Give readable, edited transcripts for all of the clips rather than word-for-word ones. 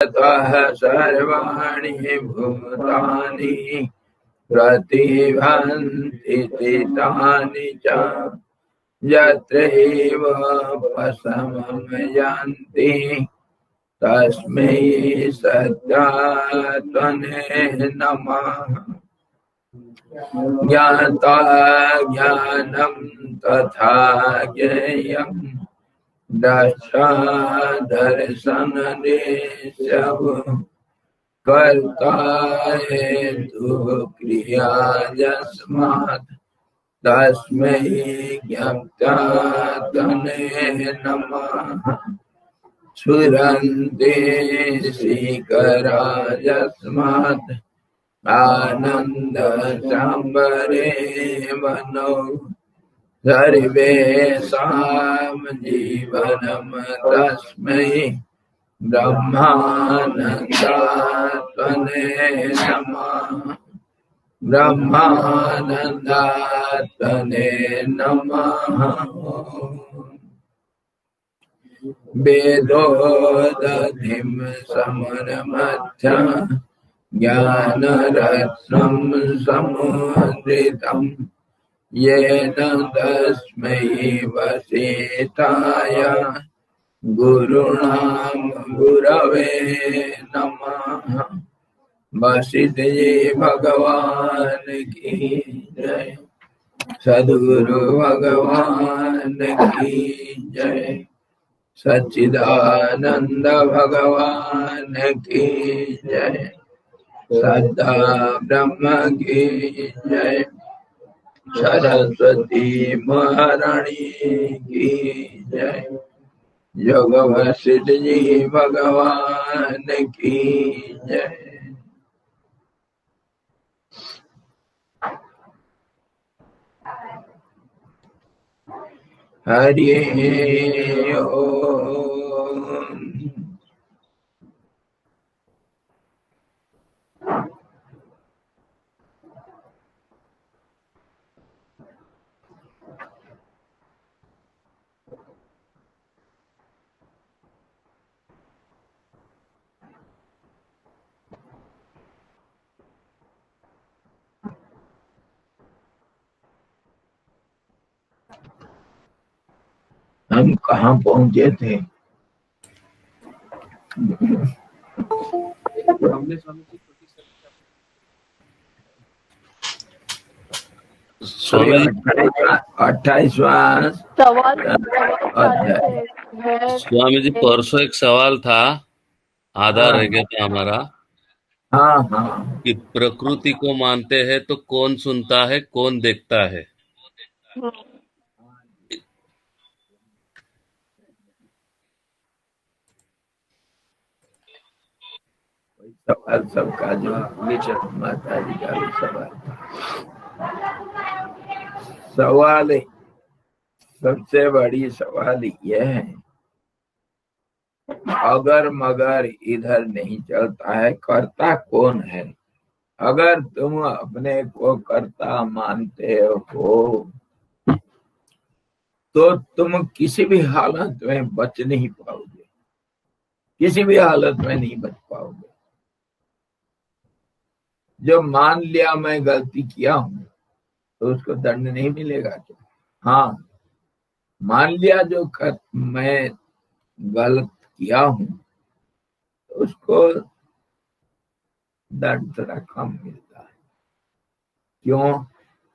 ततः सर्वाणि भूतानि प्रतिभान्ति तानि च यत्रैव पशमं यान्ति तस्मै सत्यात्मने नमः। ज्ञाता ज्ञानं तथा ज्ञेयम् दर्शा दर्शनदेशः कर्ता हेतुः क्रिया यस्मात् तस्मै ज्ञातात्मने नमः। स्फुरन्ति श्रीकरा यस्मात् आनन्दसाम्बरे मनो सर्वेषां जीवनं तस्मै ब्रह्मानन्दात्मने नमः। ब्रह्मानन्दात्मने नमः। वेदोदधिं समरमध्यं ज्ञानरत्नं समुद्रितम् येन तस्मै वसिष्ठाय गुरुणां गुरवे नमः। वसिष्ठ जी भगवान की जय। सद्गुरु भगवान की जय। सच्चिदानंद भगवान की जय। सदा ब्रह्म की जय। सरस्वती महारानी की जय। योग वशिष्ठ जी भगवान की जय। हरि ओम। हम कहाँ पहुंचे थे? स्वामी 28वां सवाल स्वामी जी परसों एक सवाल था, आधा रह गया था हमारा। हाँ हाँ कि प्रकृति को मानते हैं तो कौन सुनता है, कौन देखता है? सवाल सबका जो माता जी का भी सवाल सवाल सबसे बड़ी सवाल यह है, अगर मगर इधर नहीं चलता है, करता कौन है? अगर तुम अपने को कर्ता मानते हो तो तुम किसी भी हालत में बच नहीं पाओगे, किसी भी हालत में नहीं बच पाओगे। जो मान लिया मैं गलती किया हूं तो उसको दंड नहीं मिलेगा क्या? हाँ, मान लिया जो मैं गलत किया हूं तो उसको दंड थोड़ा कम मिलता है। क्यों?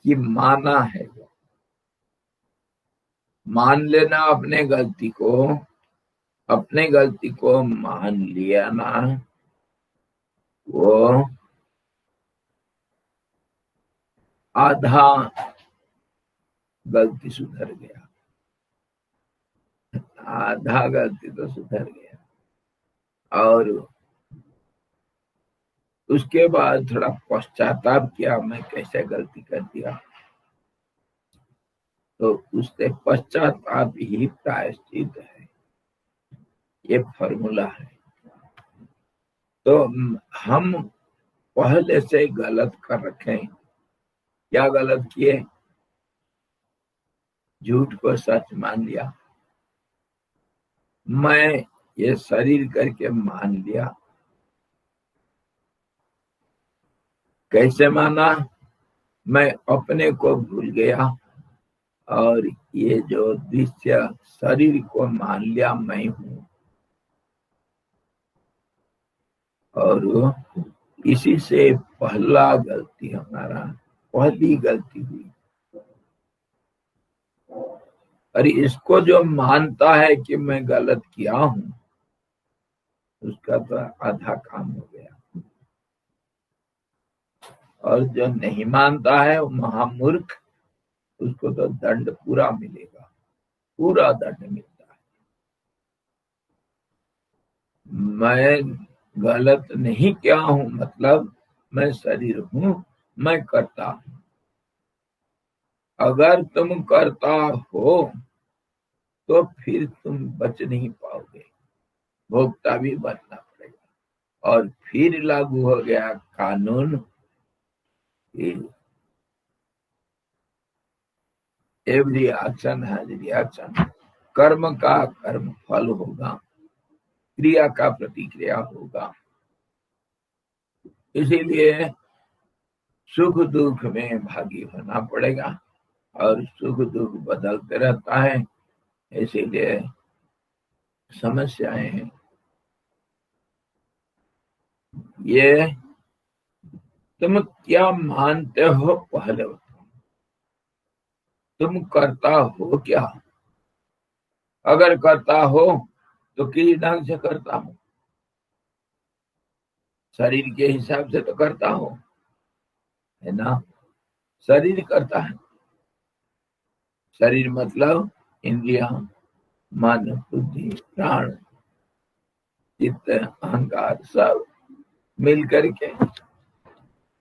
कि माना है। वो मान लेना अपने गलती को मान लिया ना, वो आधा गलती सुधर गया, आधा गलती तो सुधर गया। और उसके बाद थोड़ा पश्चाताप किया, मैं कैसे गलती कर दिया, तो उससे पश्चाताप ही प्रायश्चित है। ये फॉर्मूला है। तो हम पहले से गलत कर रखे। क्या गलत किए? झूठ को सच मान लिया, मैं ये शरीर करके मान लिया, कैसे माना? मैं अपने को भूल गया और ये जो दृश्य शरीर को मान लिया मैं हूँ, और इसी से पहला गलती हमारा, पहली गलती हुई। और इसको जो मानता है कि मैं गलत किया हूँ, उसका तो आधा काम हो गया। और जो नहीं मानता है वो महामूर्ख, उसको तो दंड पूरा मिलेगा, पूरा दंड मिलता है। मैं गलत नहीं किया हूँ मतलब मैं शरीर हूँ, मैं करता हूँ। अगर तुम करता हो तो फिर तुम बच नहीं पाओगे, भोक्ता भी बनना पड़ेगा। और फिर लागू हो गया कानून, एवरी एक्शन हैज रिएक्शन। कर्म का कर्म फल होगा, क्रिया का प्रतिक्रिया होगा। इसीलिए सुख दुख में भागी होना पड़ेगा, और सुख दुख बदलते रहता है, इसीलिए समस्याएं हैं। ये तुम क्या मानते हो पहले बताओ, तुम करता हो क्या? अगर करता हो तो किस ढंग से करता हो? शरीर के हिसाब से तो करता हो, है ना? शरीर करता है। शरीर मतलब इंद्रिया, मन, बुद्धि, प्राण, चित्त, अहंकार, सब मिल करके,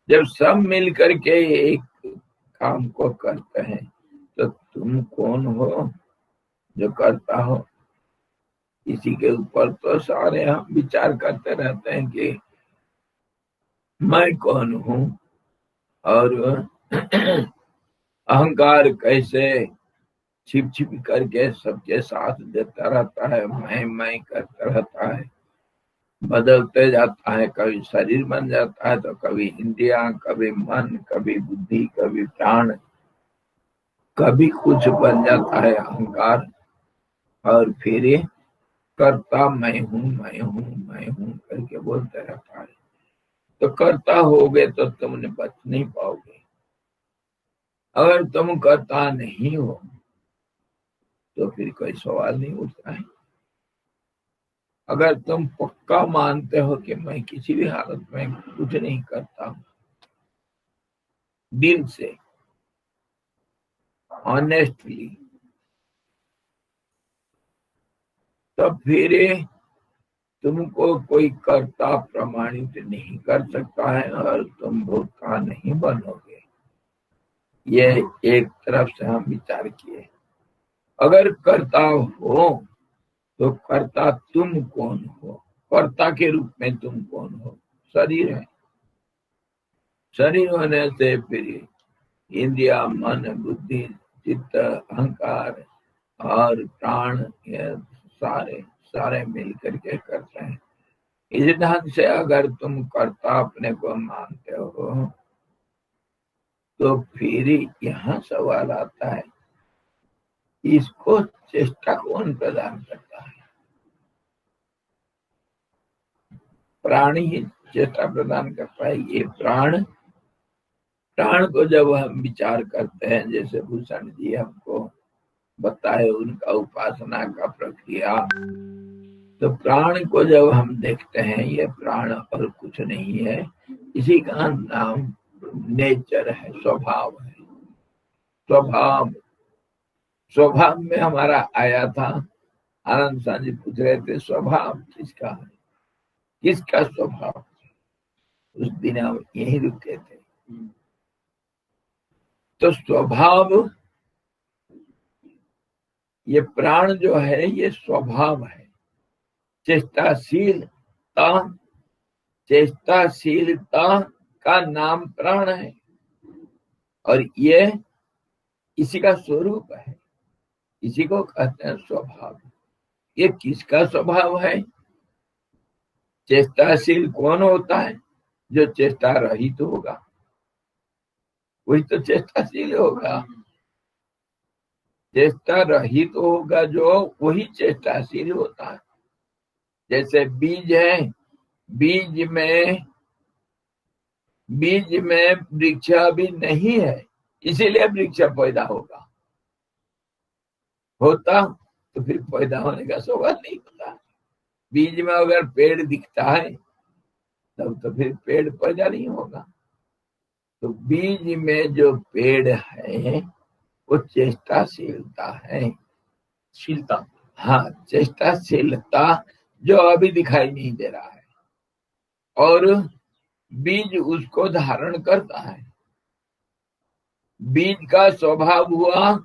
जब सब मिल करके एक काम को करते हैं तो तुम कौन हो जो करता हो? इसी के ऊपर तो सारे हम विचार करते रहते हैं कि मैं कौन हूँ, और अहंकार कैसे छिप छिप करके सबके साथ देता रहता है, मैं करता रहता है, बदलते जाता है। कभी शरीर बन जाता है तो कभी इंद्रिया, कभी मन, कभी बुद्धि, कभी प्राण, कभी कुछ बन जाता है अहंकार। और फिर ये करता मैं हूँ मैं हूँ मैं हूँ करके बोलते रहता है। तो करता होगे तो तुमने बच नहीं पाओगे। अगर तुम करता नहीं हो तो फिर कोई सवाल नहीं उठता है। अगर तुम पक्का मानते हो कि मैं किसी भी हालत में कुछ नहीं करता हूँ, दिल से, ऑनेस्टली, तो फिर तुमको कोई कर्ता प्रमाणित नहीं कर सकता है और तुम भोक्ता नहीं बनोगे। ये एक तरफ से हम विचार किए। अगर कर्ता हो तो कर्ता तुम कौन हो? कर्ता के रूप में तुम कौन हो? शरीर है। शरीर होने से फिर इंद्रिया, मन, बुद्धि, चित्त, अहंकार और प्राण, ये सारे सारे मिल करके करते हैं। इस ढंग से अगर तुम कर्ता अपने को मानते हो तो फिर यहाँ सवाल आता है, इसको चेष्टा कौन प्रदान करता है? प्राण ही चेष्टा प्रदान करता है। ये प्राण, प्राण को जब हम विचार करते हैं, जैसे भूषण जी हमको बताए उनका उपासना का प्रक्रिया, तो प्राण को जब हम देखते हैं, ये प्राण और कुछ नहीं है, इसी का नाम नेचर है, स्वभाव है। स्वभाव, स्वभाव में हमारा आया था। आनंद साहब जी पूछ रहे थे स्वभाव किसका है, किसका स्वभाव? उस दिन हम यही रुके थे। तो स्वभाव, ये प्राण जो है ये स्वभाव है। चेष्टाशीलता, चेष्टाशीलता का नाम प्राण है, और ये इसी का स्वरूप है। इसी को कहते हैं स्वभाव। ये किसका स्वभाव है? चेष्टाशील कौन होता है? जो चेष्टा रहित होगा। वही तो चेष्टाशील होगा। चेष्टा रहित तो होगा जो, वही चेष्टाशील होता है। जैसे बीज है, बीज में वृक्ष अभी नहीं है, इसीलिए वृक्ष पैदा होता तो फिर पैदा होने का सवाल नहीं होता। बीज में अगर पेड़ दिखता है तब तो फिर पेड़ पैदा नहीं होगा। तो बीज में जो पेड़ है वो चेष्टाशीलता है, शीलता, हाँ चेष्टाशीलता जो अभी दिखाई नहीं दे रहा है, और बीज उसको धारण करता है। बीज का स्वभाव हुआ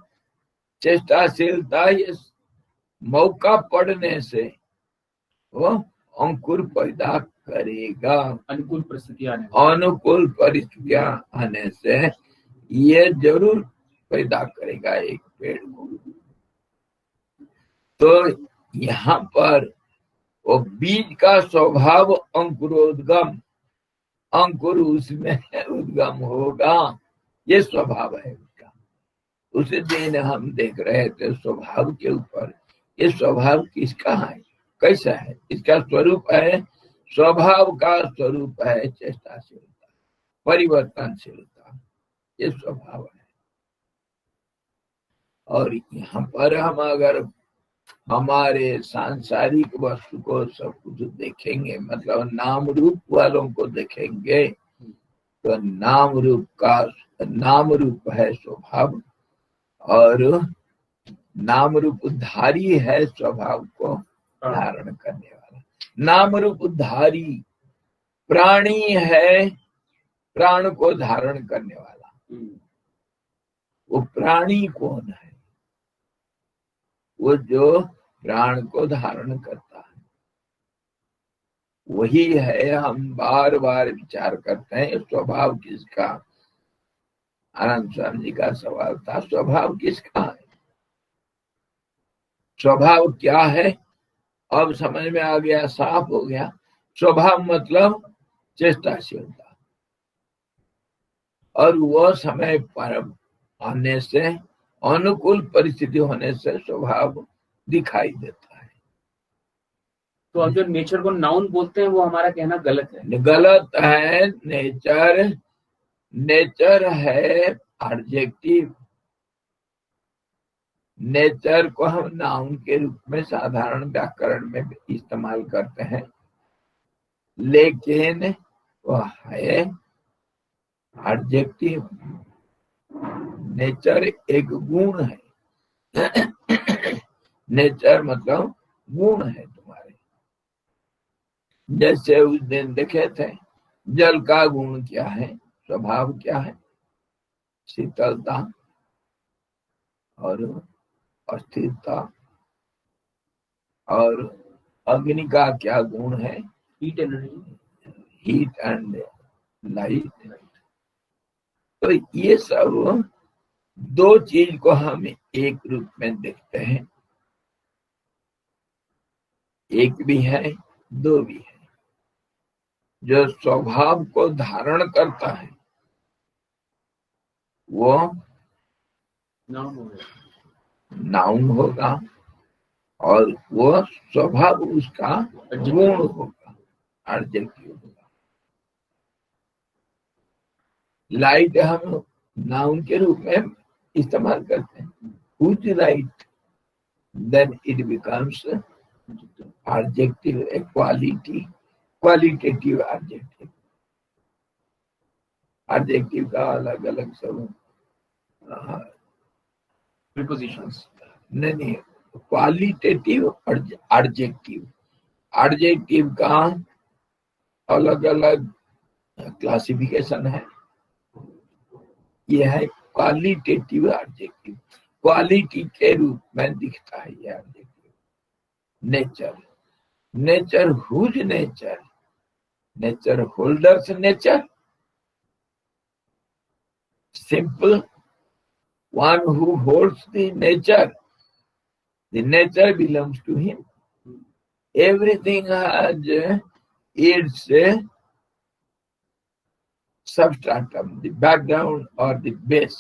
चेष्टाशीलता, ये मौका पड़ने से वो अंकुर पैदा करेगा। अनुकूल परिस्थितियां आने से ये जरूर पैदा करेगा एक पेड़ को। तो यहाँ पर वो बीज का स्वभाव अंकुरोद्गम, अंकुर उसमें उद्गम होगा, ये स्वभाव है उसका। उस दिन हम देख रहे थे स्वभाव के ऊपर, ये स्वभाव किसका है, कैसा है, इसका स्वरूप है, स्वभाव का स्वरूप है चेष्टाशीलता, परिवर्तनशीलता, ये स्वभाव है। और यहाँ पर हम अगर हमारे सांसारिक वस्तु को सब कुछ देखेंगे, मतलब नाम रूप वालों को देखेंगे, तो नाम रूप है स्वभाव, और नाम रूप धारी है स्वभाव को धारण करने वाला। नाम रूप धारी प्राणी है, प्राण को धारण करने वाला। वो प्राणी कौन है? वो जो प्राण को धारण करता है वही है। हम बार बार विचार करते हैं स्वभाव किसका। आनंद स्वामी जी का सवाल था, स्वभाव किसका है, स्वभाव क्या है? अब समझ में आ गया, साफ हो गया। स्वभाव मतलब चेष्टाशीलता, और वह समय पर आने से, अनुकूल परिस्थिति होने से स्वभाव दिखाई देता है। तो अब जो नेचर को नाउन बोलते हैं वो हमारा कहना गलत है। गलत है। नेचर है एडजेक्टिव। नेचर को हम नाउन के रूप में साधारण व्याकरण में इस्तेमाल करते हैं, लेकिन वह है एडजेक्टिव। नेचर एक गुण है। नेचर मतलब गुण है तुम्हारे। जैसे उस दिन देखे थे, जल का गुण क्या है, स्वभाव क्या है? शीतलता और अस्थिरता। और अग्नि का क्या गुण है? Heat energy, heat and light. तो ये सब दो चीज को हम एक रूप में देखते हैं, एक भी है दो भी है। जो स्वभाव को धारण करता है वो नाउन होगा, और वो स्वभाव उसका गुण होगा, एडजेक्टिव होगा। लाइट हम नाउन के रूप में इस्तेमाल करते हैं, which light, then it becomes adjective, a qualitative adjective. Adjective का अलग अलग सब प्रीपोजिशंस, नहीं, क्वालिटेटिव एडजेक्टिव। एडजेक्टिव का अलग अलग क्लासिफिकेशन है। यह है क्वालिटेटिव एडजेक्टिव, क्वालिटी के रूप में दिखता है यह adjective. Nature whose nature holders nature, simple one who holds the nature belongs to him. Everything has its substratum, the background or the base,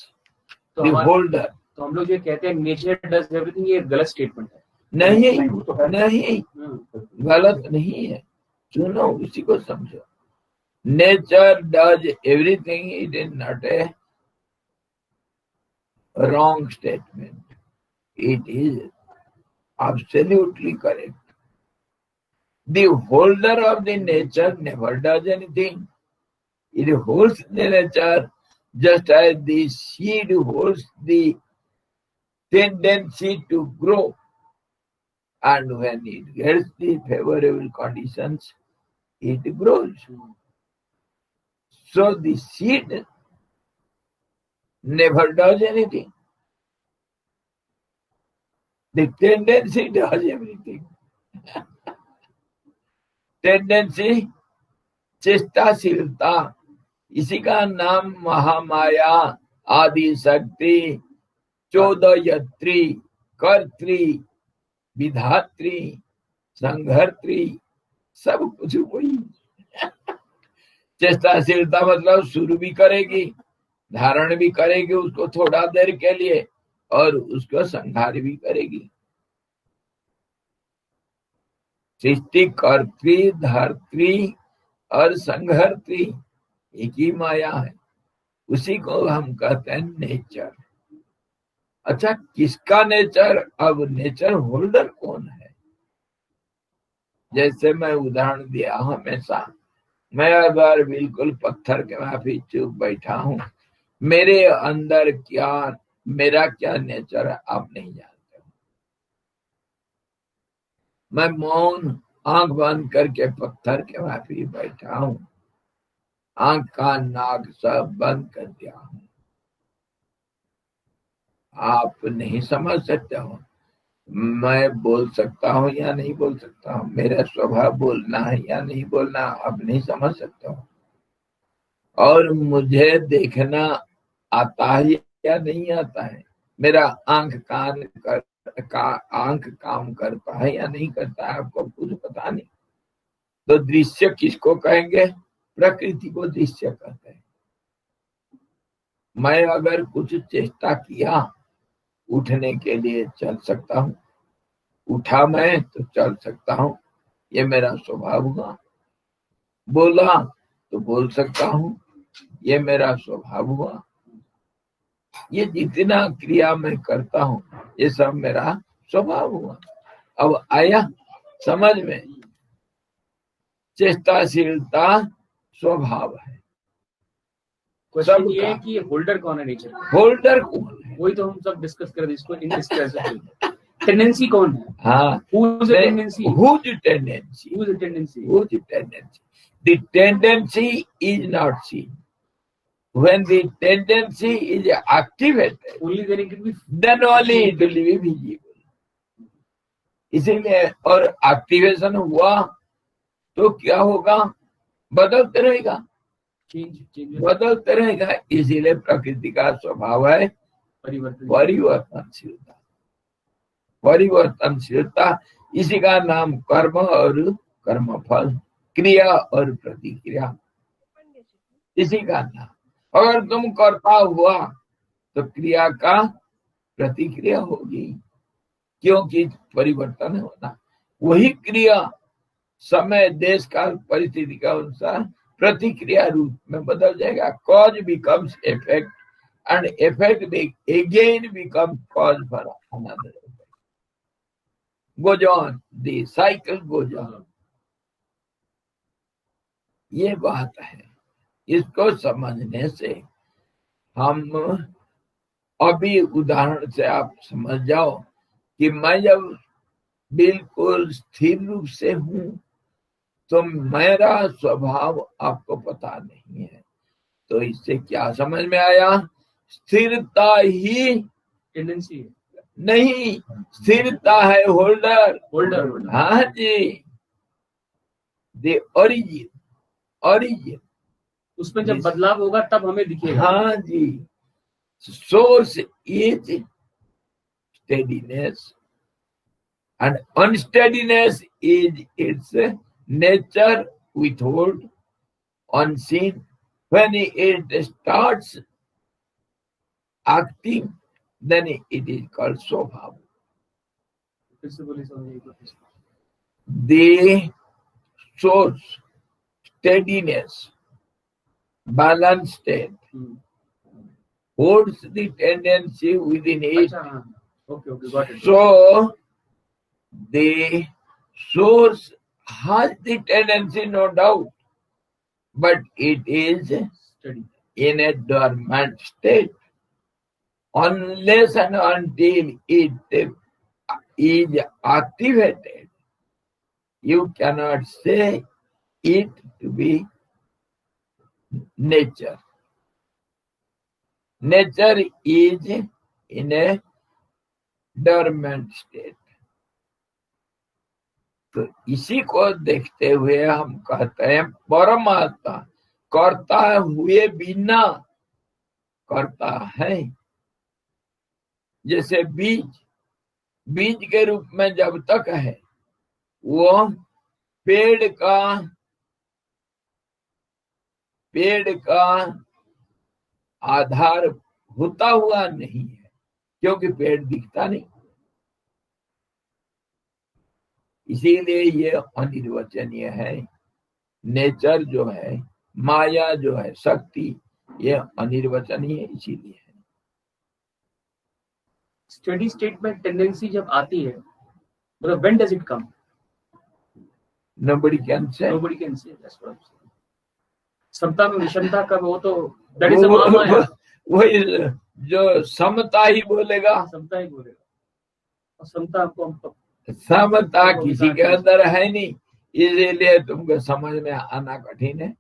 तो the हमारा holder. तो हम लोग ये कहते हैं नेचर डज एवरीथिंग, ये गलत स्टेटमेंट है। नहीं वो तो है। नहीं, हाँ, गलत नहीं है, सुनो उसी को समझो। Nature does everything, it is not a wrong statement. It is absolutely correct. The holder of the nature never does anything. It holds the nature just as the seed holds the tendency to grow. And when it gets the favorable conditions, it grows. So the seed never does anything. The tendency does everything. Tendency, चेष्टाशीलता, इसी का नाम महामाया, आदि शक्ति, 14यत्री, कर्त्री, विधात्री, संघर्त्री, सब कुछ वही। चेष्टाशीलता मतलब शुरू भी करेगी, धारण भी करेगी उसको थोड़ा देर के लिए, और उसको संहार भी करेगी। सृष्टि कर्त्री, धात्री और संघर्त्री एक ही माया है, उसी को हम कहते हैं नेचर। अच्छा, किसका नेचर? अब नेचर होल्डर कौन है? जैसे मैं उदाहरण दिया हमेशा, मैं अगर बिल्कुल पत्थर के माफी चुप बैठा हूं, मेरे अंदर क्या, मेरा क्या नेचर है आप नहीं जानते। मैं मौन आंख बंद करके पत्थर के माफी बैठा हूं, आंख कान नाक सब बंद कर दिया हूं, आप नहीं समझ सकते हो मैं बोल सकता हूं या नहीं बोल सकता हूं, मेरा स्वभाव बोलना है या नहीं बोलना, आप नहीं समझ सकते हो। और मुझे देखना आता है या नहीं आता है, मेरा आंख काम करता है या नहीं करता है, आपको कुछ पता नहीं। तो दृश्य किसको कहेंगे? प्रकृति को दृश्य कहते हैं। मैं अगर कुछ चेष्टा किया उठने के लिए, चल सकता हूं, उठा मैं तो चल सकता हूं, ये मेरा स्वभाव हुआ। बोला तो बोल सकता हूं, ये मेरा स्वभाव हुआ। ये जितना क्रिया मैं करता हूं, ये सब मेरा स्वभाव हुआ। अब आया समझ में? चेष्टाशीलता स्वभाव है। क्वेश्चन ये है कि होल्डर कौन है नेचर का? होल्डर कौन है? वही तो हम सब डिस्कस कर रहे हैं इसको इन टेंडेंसी कौन है? हाँ, Who's the tendency? whose tendency? Who's the tendency? Whose tendency? The tendency is not seen. When the tendency is activated, Only then it can be. then only it will be visible. इसीलिए, और activation हुआ तो क्या होगा? बदलते रहेगा, change बदलते रहेगा। इसीलिए प्रकृति का स्वभाव है परिवर्तनशीलता। परिवर्तनशीलता, इसी का नाम कर्म और कर्मफल, क्रिया और प्रतिक्रिया, इसी का नाम। अगर तुम करता हुआ तो क्रिया का प्रतिक्रिया होगी, क्योंकि परिवर्तन होना। वही क्रिया समय देश काल परिस्थिति के अनुसार प्रतिक्रिया रूप में बदल जाएगा। Cause becomes effect and effect again become cause for another effect. Goes on, the cycle goes on. ये बात है, इसको समझने से हम अभी उदाहरण से आप समझ जाओ कि मैं जब बिल्कुल स्थिर रूप से हूं तो मेरा स्वभाव आपको पता नहीं है। तो इससे क्या समझ में आया? स्थिरता ही टेंडेंसी है नहीं, स्थिरता है होल्डर। होल्डर हाँ जी, द ओरिजिन उसमें जब बदलाव होगा तब हमें दिखेगा। हाँ जी, source is steadiness and unsteadiness is its nature, withhold, unseen, When it starts acting, then it is called स्वभाव. फिर से बोलिए Swami ji. The source, steadiness, balanced state, holds the tendency within it. अच्छा हाँ. Okay, got it. So the source has the tendency, no doubt, but it is Steady. in a dormant state. Unless and until it is activated, you cannot say it to be nature. Nature is in a dormant state. तो इसी को देखते हुए हम कहते हैं परमात्मा करता हुए बिना करता है. जैसे बीज के रूप में जब तक है वो पेड़ का आधार होता हुआ नहीं है, क्योंकि पेड़ दिखता नहीं. इसीलिए ये अनिर्वचनीय है. नेचर जो है, माया जो है, शक्ति, ये अनिर्वचनीय इसीलिए है. स्टडी स्टेट में टेंडेंसी जब आती है, मतलब when does it come? Nobody can say. Nobody can say. That's what I'm saying. समता में विषमता कब हो तो that is a महामाया. वही जो समता ही बोलेगा. समता ही बोलेगा. और समता आपको समता किसी के अंदर है नहीं, इसीलिए तुमको समझ में आना कठिन है.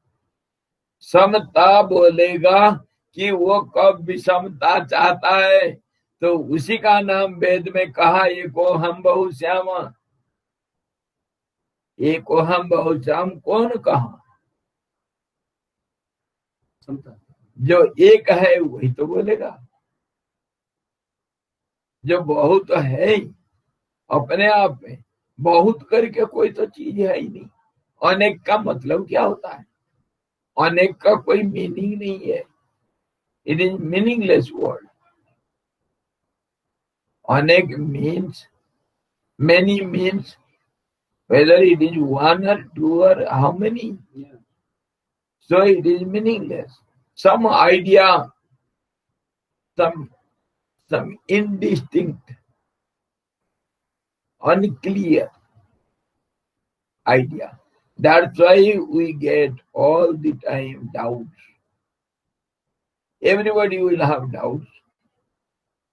समता बोलेगा कि वो कब विषमता चाहता है, तो उसी का नाम वेद में कहा एको हम बहुश्याम. एको हम बहुश्याम कौन कहा? समता. जो एक है वही तो बोलेगा. जो बहुत है अपने आप में, बहुत करके कोई तो चीज है ही नहीं. अनेक का मतलब क्या होता है? अनेक का कोई मीनिंग नहीं है. It is meaningless word. अनेक means, many means, whether it is one or two or how many. Yeah. So it is meaningless. Some idea, some indistinct, unclear idea. That's why we get all the time doubts. Everybody will have doubts.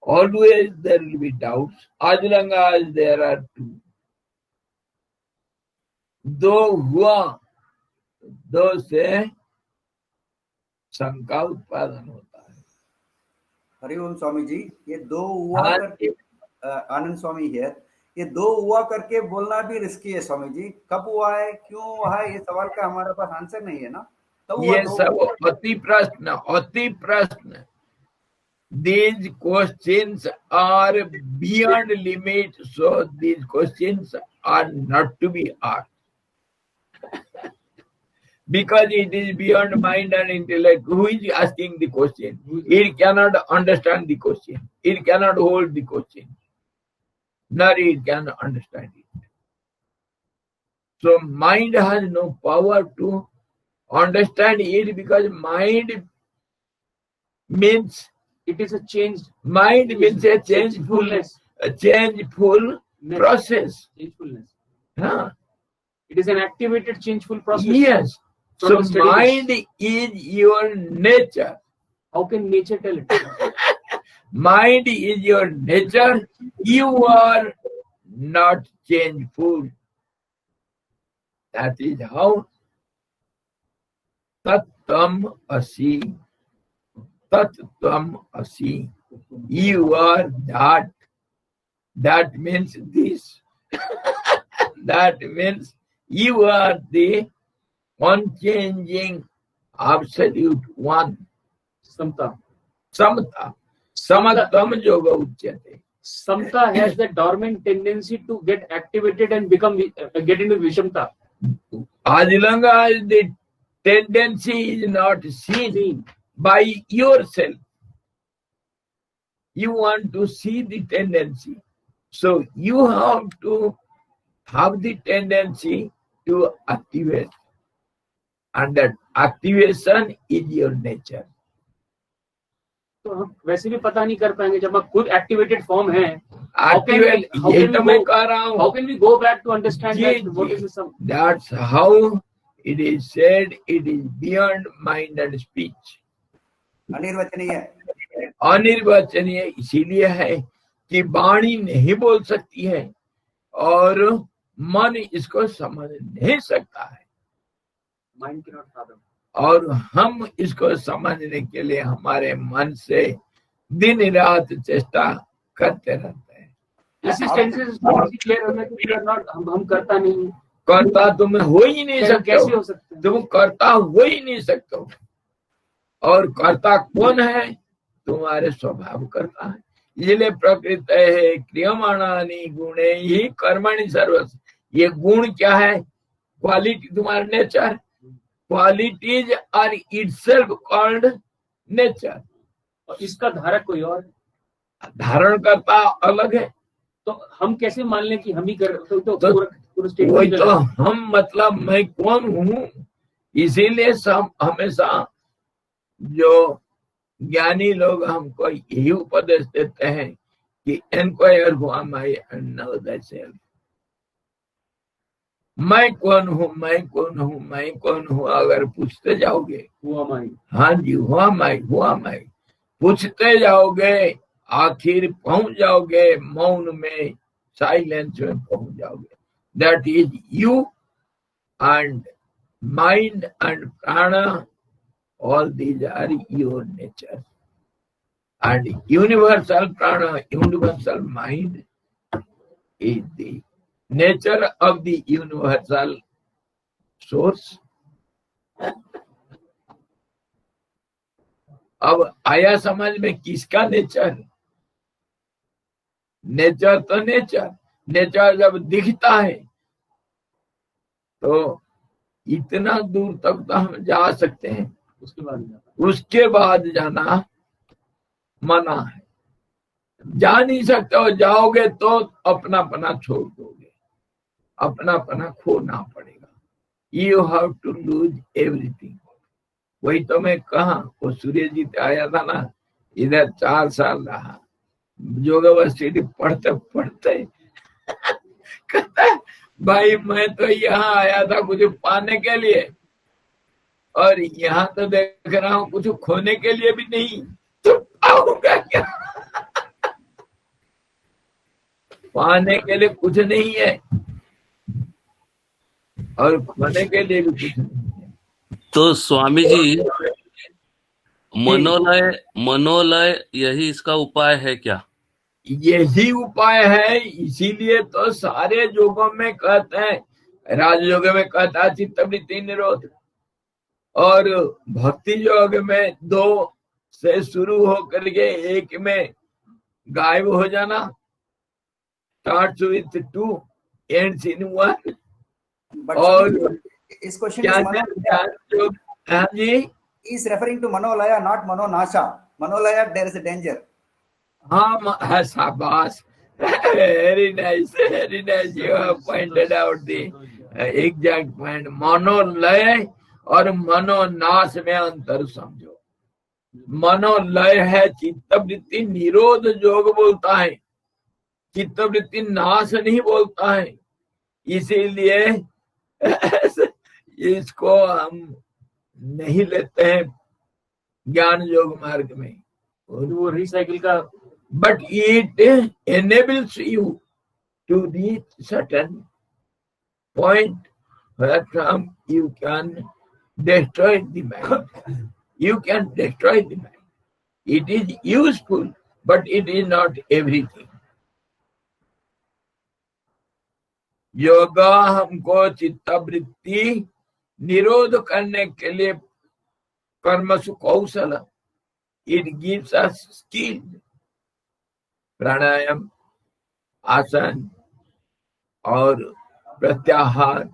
Always there will be doubts, as long as there are two. दो हुआ, दो से शंका उत्पादन होता है. हरिओम स्वामी जी, ये दो हुआ हाँ, करके आनंद स्वामी है, ये दो हुआ करके बोलना भी रिस्की है स्वामी जी. कब हुआ है, क्यों हुआ है, ये सवाल का हमारे पास आंसर नहीं है ना. तो ये सब अति प्रश्न. These questions are beyond limit, so these questions are not to be asked. Because it is beyond mind and intellect. Who is asking the question? It cannot understand the question. It cannot hold the question. Nor it can understand it. So mind has no power to understand it, because mind means it is a changed mind means a changeful process. Changefulness. Huh? It is an activated changeful process. Yes. So mind is your nature. How can nature tell it? Mind is your nature. You are not changeful. That is how Tattvam Asi. Tattvam Asi. You are that. That means this. That means you are the unchanging absolute one. Samta. Samta. Samattam yoga uchyate. Samta has the dormant tendency to get activated and become get into Vishamta. As long as the tendency is not seen by yourself. You want to see the tendency, so you have to have the tendency to activate, and that activation is your nature. तो हम वैसे भी पता नहीं कर पाएंगे जब हम खुद एक्टिवेटेड फॉर्म है. Activate, ये तो मैं कह रहा हूँ. How can we go back to understand that what is the? That's how it is said. It is beyond mind and speech. अनिर्वचनीय. अनिर्वचनीय इसीलिए है कि वाणी नहीं बोल सकती है और मन इसको समझ नहीं सकता है. Mind cannot fathom. और हम इसको समझने के लिए हमारे मन से दिन रात चेष्टा करते रहते हैं. इसी सेंसेस क्लियर होने कि we are not, हम करता नहीं. करता तुम हो ही नहीं सकते. कैसे हो सकते? तुम करता हो ही नहीं सकते हो. और करता कौन है? तुम्हारे स्वभाव करता है. इसलिए प्रकृति है क्रियमाणानि गुणे ही कर्मणि सर्वस्व. ये गुण क्या है? क्वालिटी, तुम्हारा nature. Qualities are itself called nature. और इसका धारक कोई और, धारण करता अलग है. तो हम कैसे मान लें कि हम ही कर? तो वही तो हम, मतलब मैं कौन हूँ. इसीलिए सब हमेशा जो ज्ञानी लोग हमको यही उपदेश देते हैं कि एनक्वायर हुआ माई एंड नो दैटसेल्फ. मैं कौन हूँ, मैं कौन हूँ, मैं कौन हूँ अगर पूछते जाओगे, हुआ माई. हाँ जी, हुआ मैं पूछते जाओगे, आखिर पहुंच जाओगे मौन में, साइलेंस में पहुंच जाओगे. That is you and mind and प्राणा. All these are your nature. And universal prana, universal mind is the nature of the universal source. अब आया समझ में किसका नेचर? नेचर तो नेचर जब दिखता है तो इतना दूर तक तो हम जा सकते हैं. उसके बाद जाना मना है. जा नहीं सकते हो. जाओगे तो अपना छोड़ दोगे, अपना खोना पड़ेगा. You have to lose everything. वही तो मैं कहा, वो सूर्यजीत आया था ना इधर, 4 साल रहा योगावस्थी पढ़ते कहता है भाई मैं तो यहाँ आया था कुछ पाने के लिए, और यहाँ तो देख रहा हूँ कुछ खोने के लिए भी नहीं. तो पाऊंगा क्या? पाने के लिए कुछ नहीं है और खोने के लिए भी कुछ नहीं है. तो स्वामी जी, मनोलय यही इसका उपाय है क्या? यही उपाय है. इसीलिए तो सारे योगों में कहते हैं, राजयोग में कहता है चित्तवृत्ति निरोध, और भक्ति योग में 2 से शुरू होकर के 1 में गायब हो जाना. Starts with 2, ends in 1. और इस question is referring to manolaya, not manonasha. Manolaya, there is a danger. हाँ, शाबाश. Very nice. You have pointed out the exact point. मनोलय और मनोनाश में अंतर समझो. मनोलय है चित्तवृत्ति निरोध योग बोलता है, चित्तवृत्ति नाश नहीं बोलता है. इसीलिए इसको हम नहीं लेते हैं ज्ञान योग मार्ग में. वो रिसाइकिल का, but it enables you to reach certain point where you can destroy the mind. You can destroy the mind. It is useful, but it is not everything. Yoga हमको चित्तवृत्ति निरोध करने के लिए कर्मसु कौशल, it gives us skill. प्राणायाम, आसन और प्रत्याहार,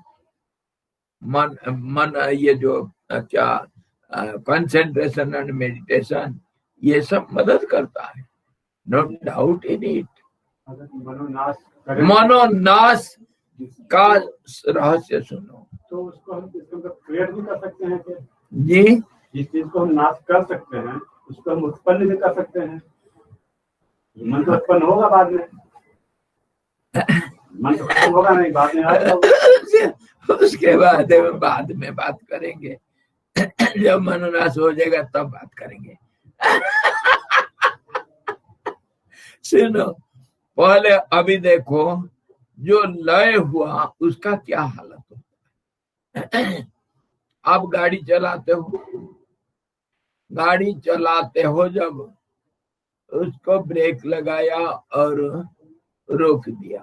मन ये जो क्या कंसंट्रेशन एंड मेडिटेशन, ये सब मदद करता है, नो डाउट इन इट। मनोनाश का रहस्य सुनो तो उसको हम इसके अंदर क्रिएट भी कर सकते हैं क्या? जी। जिस चीज को हम नाश कर सकते हैं उसको हम उत्पन्न भी कर सकते हैं। मन तो उत्पन्न होगा बाद में, मन तो खत्म होगा नहीं, बाद में आएगा उसके बाद में बात करेंगे, जब मनोनाश हो जाएगा तब बात करेंगे। सुनो, पहले अभी देखो जो लय हुआ उसका क्या हालत होता है। आप गाड़ी चलाते हो जब उसको ब्रेक लगाया और रोक दिया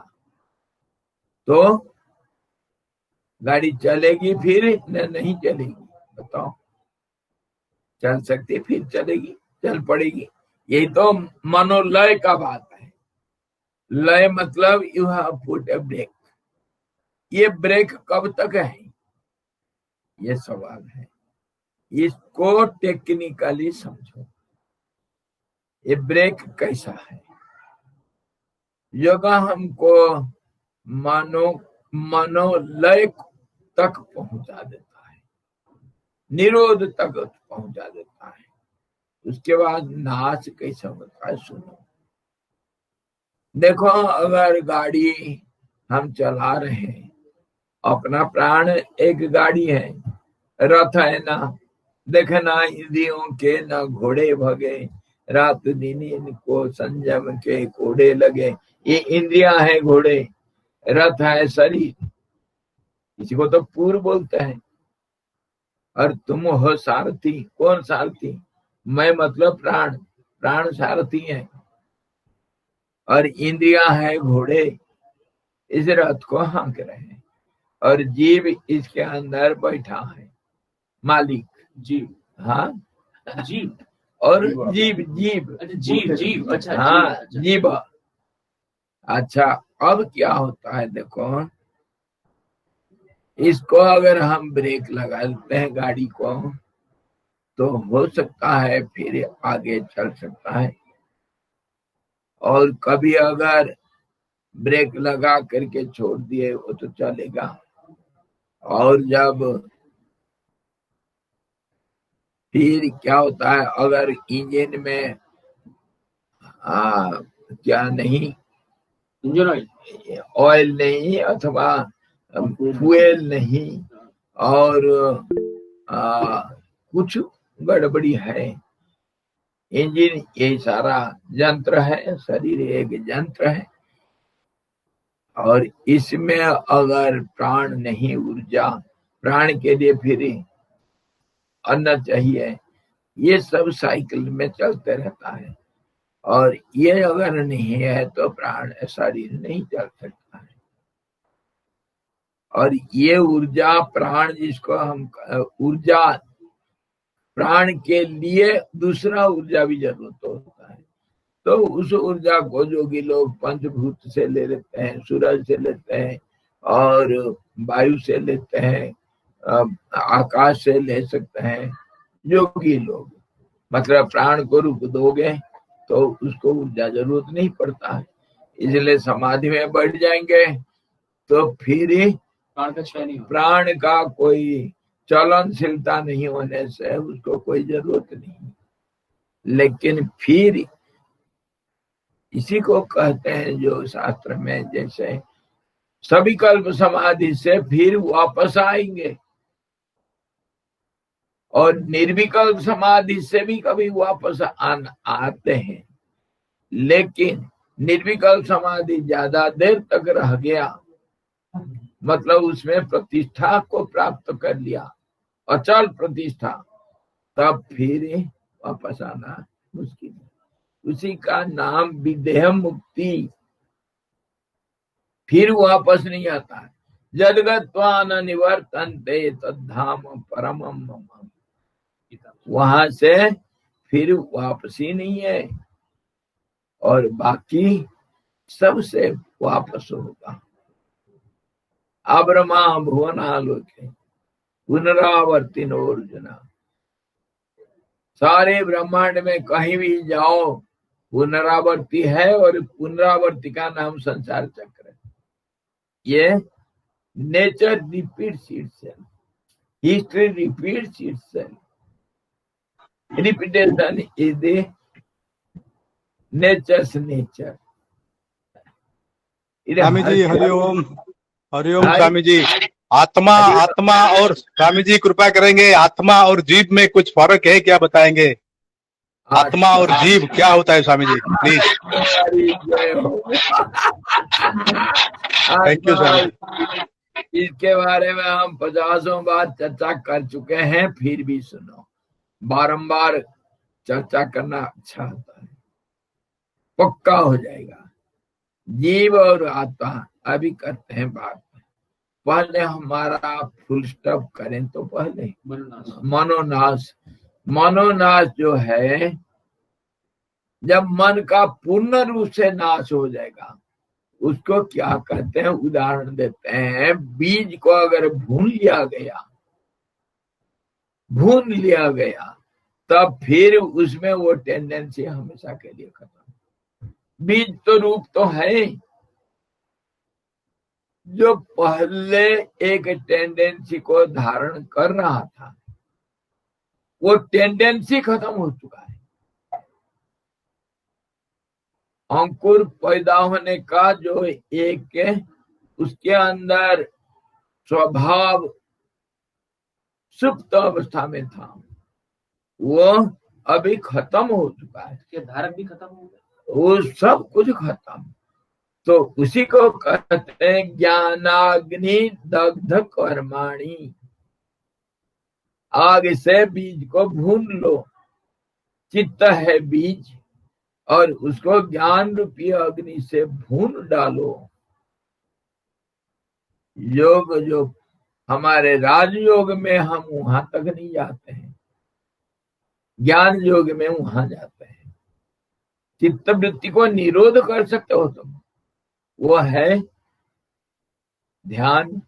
तो गाड़ी चलेगी फिर नहीं चलेगी? बताओ, चल सकती फिर चलेगी, चल पड़ेगी। यही तो मनोलय का बात है। लय मतलब you have put a break. ये ब्रेक कब तक है, ये सवाल है। इसको टेक्निकली समझो, ये ब्रेक कैसा है। योगा हमको मनोलय तक पहुंचा देता है, निरोध तक पहुंचा देता है। उसके बाद नाश कैसा होता है सुनो। देखो, अगर गाड़ी हम चला रहे हैं, अपना प्राण एक गाड़ी है, रथ है ना, देखना इंद्रियों के न घोड़े भगे, रात दिन इनको संयम के कोड़े लगे। ये इंद्रियां है घोड़े, रथ है शरीर, इसी को तो पूर्व बोलते हैं। और तुम हो सारथी। कौन सारथी? मैं मतलब प्राण सारथी है, और इंद्रियां है घोड़े, इस रथ को हाँक रहे हैं, और जीव इसके अंदर बैठा है, मालिक जीव। हाँ, जीव और जीव अच्छा, हाँ जीव। अच्छा, अब क्या होता है देखो, इसको अगर हम ब्रेक लगा देते हैं गाड़ी को, तो हो सकता है फिर आगे चल सकता है। और कभी अगर ब्रेक लगा करके छोड़ दिए वो तो चलेगा। और जब फिर क्या होता है, अगर इंजन में क्या नहीं, इंजन ऑयल नहीं अथवा फ्यूल नहीं, और कुछ गड़बड़ी है, इंजन ये सारा यंत्र है, शरीर एक यंत्र है, और इसमें अगर प्राण नहीं, ऊर्जा, प्राण के लिए फिर अन्न चाहिए, ये सब साइकिल में चलते रहता है। और ये अगर नहीं है तो प्राण शरीर नहीं चल सकता है। और ये ऊर्जा प्राण, जिसको हम ऊर्जा, प्राण के लिए दूसरा ऊर्जा भी जरूरत होता है। तो उस ऊर्जा को जोगी लोग पंचभूत से ले लेते हैं, सूरज से लेते हैं, और वायु से लेते हैं, आकाश से ले सकते हैं योगी लोग। मतलब प्राण को रुक दोगे तो उसको ऊर्जा जरूरत नहीं पड़ता है, इसलिए समाधि में बैठ जाएंगे तो फिर प्राण का कोई चलनशीलता नहीं होने से उसको कोई जरूरत नहीं। लेकिन फिर इसी को कहते हैं जो शास्त्र में, जैसे सविकल्प समाधि से फिर वापस आएंगे, और निर्विकल्प समाधि से भी कभी वापस आते हैं। लेकिन निर्विकल्प समाधि ज्यादा देर तक रह गया, मतलब उसमें प्रतिष्ठा को प्राप्त कर लिया, अचल प्रतिष्ठा, तब फिर वापस आना मुश्किल है। उसी का नाम विदेह मुक्ति। फिर वापस नहीं आता है। जदगत्वा न निवर्तन्ते तद्धाम परमम मम, वहां से फिर वापसी नहीं है, और बाकी सबसे वापस होगा। अब्रमा भुवनालोके, पुनरावर्तिनो अर्जुन। सारे ब्रह्मांड में कहीं भी जाओ पुनरावर्ती है, और पुनरावर्ती का नाम संसार चक्र है। ये nature repeats itself, history repeats itself, repetition is the nature's nature. Swami ji Hariom, Hariom Swami ji. आत्मा आत्मा और स्वामी जी कृपा करेंगे, आत्मा और जीव में कुछ फर्क है क्या, बताएंगे? आत्मा और जीव क्या होता है Swami ji, please. Thank you Swami ji. इसके बारे में हम 50 बार चर्चा कर चुके हैं, फिर भी सुनो, बारंबार चर्चा करना अच्छा होता है, पक्का हो जाएगा। जीव और आत्मा अभी करते हैं बात, पहले हमारा फुल स्टॉप करें तो पहले मनोनाश। मनोनाश जो है, जब मन का पूर्ण रूप से नाश हो जाएगा, उसको क्या कहते हैं, उदाहरण देते हैं, बीज को अगर भून लिया गया तब फिर उसमें वो टेंडेंसी हमेशा के लिए खत्म। बीज तो रूप तो है, जो पहले एक टेंडेंसी को धारण कर रहा था, वो टेंडेंसी खत्म हो चुका है। अंकुर पैदा होने का जो एक उसके अंदर स्वभाव सुप्त अवस्था में था, वो अभी खत्म हो चुका है। धारक भी खत्म हो गया, वो सब कुछ खत्म। तो उसी को कहते हैं ज्ञानाग्नि दग्ध कर्माणि। आग से बीज को भून लो, चित्त है बीज, और उसको ज्ञान रूपी अग्नि से भून डालो। योग जो हमारे राजयोग में हम वहां तक नहीं जाते हैं, ज्ञान योग में वहां जाते हैं। चित्त वृत्ति को निरोध कर सकते हो तुम, वो है ध्यान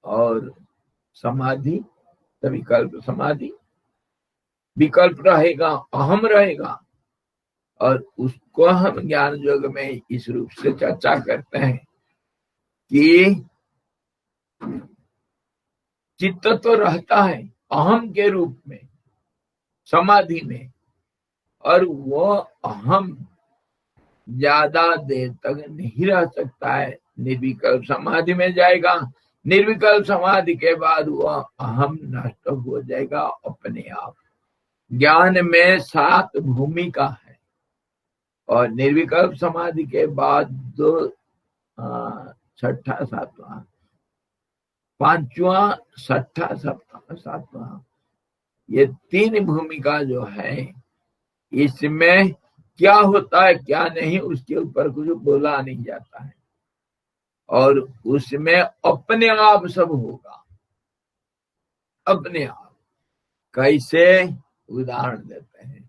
और समाधि, विकल्प समाधि। विकल्प रहेगा, अहम रहेगा, और उसको हम ज्ञान योग में इस रूप से चर्चा करते हैं कि चित्त तो रहता है अहम के रूप में समाधि में, और वो अहम ज्यादा देर तक नहीं रह सकता है। निर्विकल्प समाधि में जाएगा, निर्विकल्प समाधि के बाद वह अहम नष्ट हो जाएगा अपने आप। ज्ञान में 7 भूमिका है, और निर्विकल्प समाधि के बाद 2 छठा सातवां, 5वां, 6ठा, 7वां, ये 3 भूमिका जो है, इसमें क्या होता है क्या नहीं उसके ऊपर कुछ बोला नहीं जाता है, और उसमें अपने आप सब होगा, अपने आप। कैसे, उदाहरण देते हैं,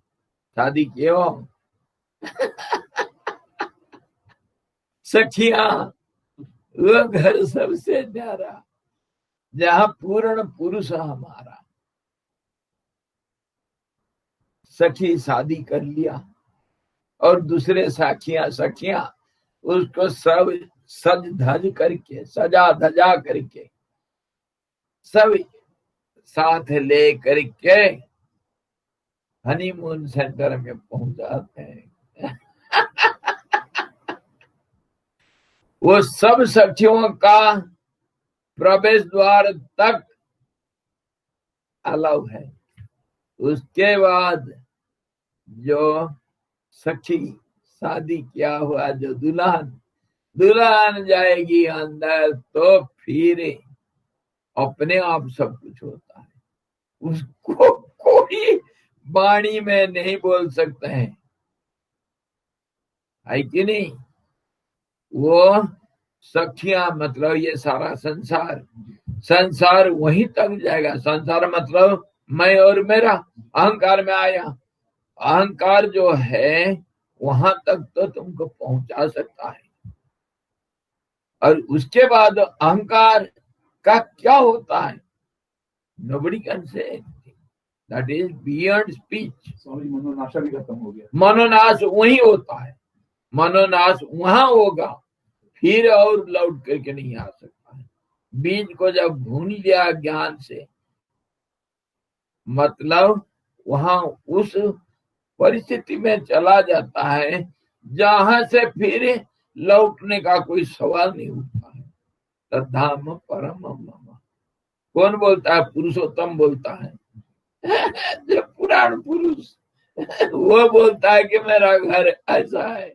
शादी किए हो सखिया, वो घर सबसे न्यारा जहां पूर्ण पुरुष हमारा। सखी शादी कर लिया, और दूसरे सखियां उसको सब सज धज करके, सजा धजा करके, सब साथ ले करके हनीमून सेंटर में पहुंचाते हैं। वो सब सखियों का प्रवेश द्वार तक अलाउ है। उसके बाद जो सखी शादी किया हुआ जो दुल्हन जाएगी अंदर, तो फिर अपने आप सब कुछ होता है, उसको कोई वाणी में नहीं बोल सकते हैं, है कि नहीं। वो सखियां मतलब ये सारा संसार वहीं तक जाएगा। संसार मतलब मैं और मेरा, अहंकार में आया। अहंकार जो है वहां तक तो तुमको पहुंचा सकता है, और उसके बाद अहंकार का क्या होता है, nobody can say anything. That is beyond speech. Swami ji मनोनाशा भी खत्म हो गया। मनोनाश वही होता है, मनोनाश वहां होगा, फिर और लौट करके नहीं आ सकता है। बीज को जब भून लिया ज्ञान से, मतलब वहां उस परिस्थिति में चला जाता है जहां से फिर लौटने का कोई सवाल नहीं उठता है। तद्धाम परम मम। कौन बोलता है? पुरुषोत्तम बोलता है। जो पुराण पुरुष वो बोलता है कि मेरा घर ऐसा है,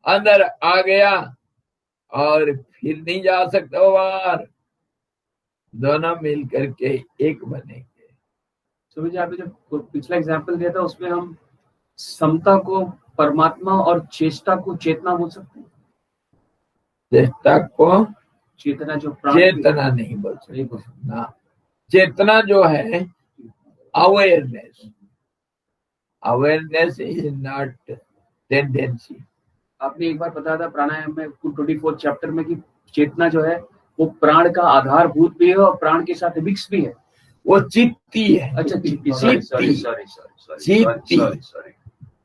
अंदर आ गया और फिर नहीं जा सकता बाहर। दोनों मिल करके एक बनेंगे। स्वामी जी, आपने जो पिछला एग्जाम्पल दिया था उसमें हम समता को परमात्मा और चेष्टा को चेतना बोल सकते हैं। चेष्टा को चेतना जो प्राण चेतना नहीं बोल सकते ना। चेतना जो है awareness, awareness is not tendency. आपने एक बार बताया था प्राणायाम में 24 चैप्टर में कि चेतना जो है वो प्राण का आधारभूत भी है और प्राण के साथ मिक्स भी है। वो चित्ती है। अच्छा, चित्ती।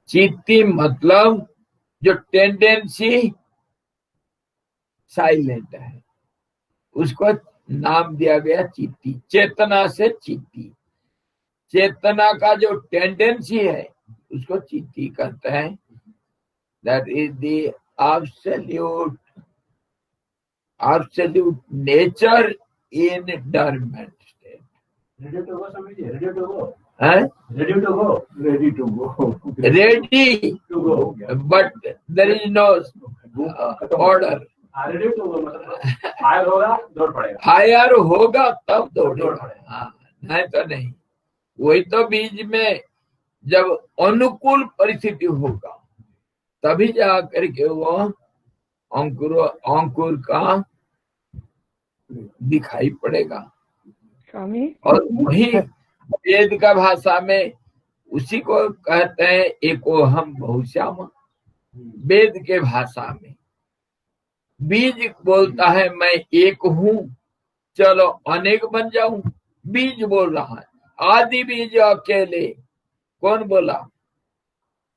चित्ती मतलब जो टेंडेंसी साइलेंट है, उसको नाम दिया गया चित्ती। चेतना से चित्ती, चेतना का जो टेंडेंसी है उसको चित्ती कहते हैं। That is the absolute nature in dormant state. Ready to go Swami ji, ready to go, हैं? Ready to go, ready to go, Ready, to go हो गया। but there is no order. Ready to go मतलब fire होगा दौड़ पड़ेगा। Fire होगा तब दौड़ेगा। दौड़ेगा। हाँ, नहीं तो नहीं। वही तो बीज में जब अनुकूल परिस्थिति होगा तभी जा करके वो अंकुर का दिखाई पड़ेगा। स्वामी, और वही वेद का भाषा में उसी को कहते हैं एकोहम बहुश्याम। वेद के भाषा में बीज बोलता है मैं एक हूँ, चलो अनेक बन जाऊं। बीज बोल रहा है, आदि बीज अकेले। कौन बोला?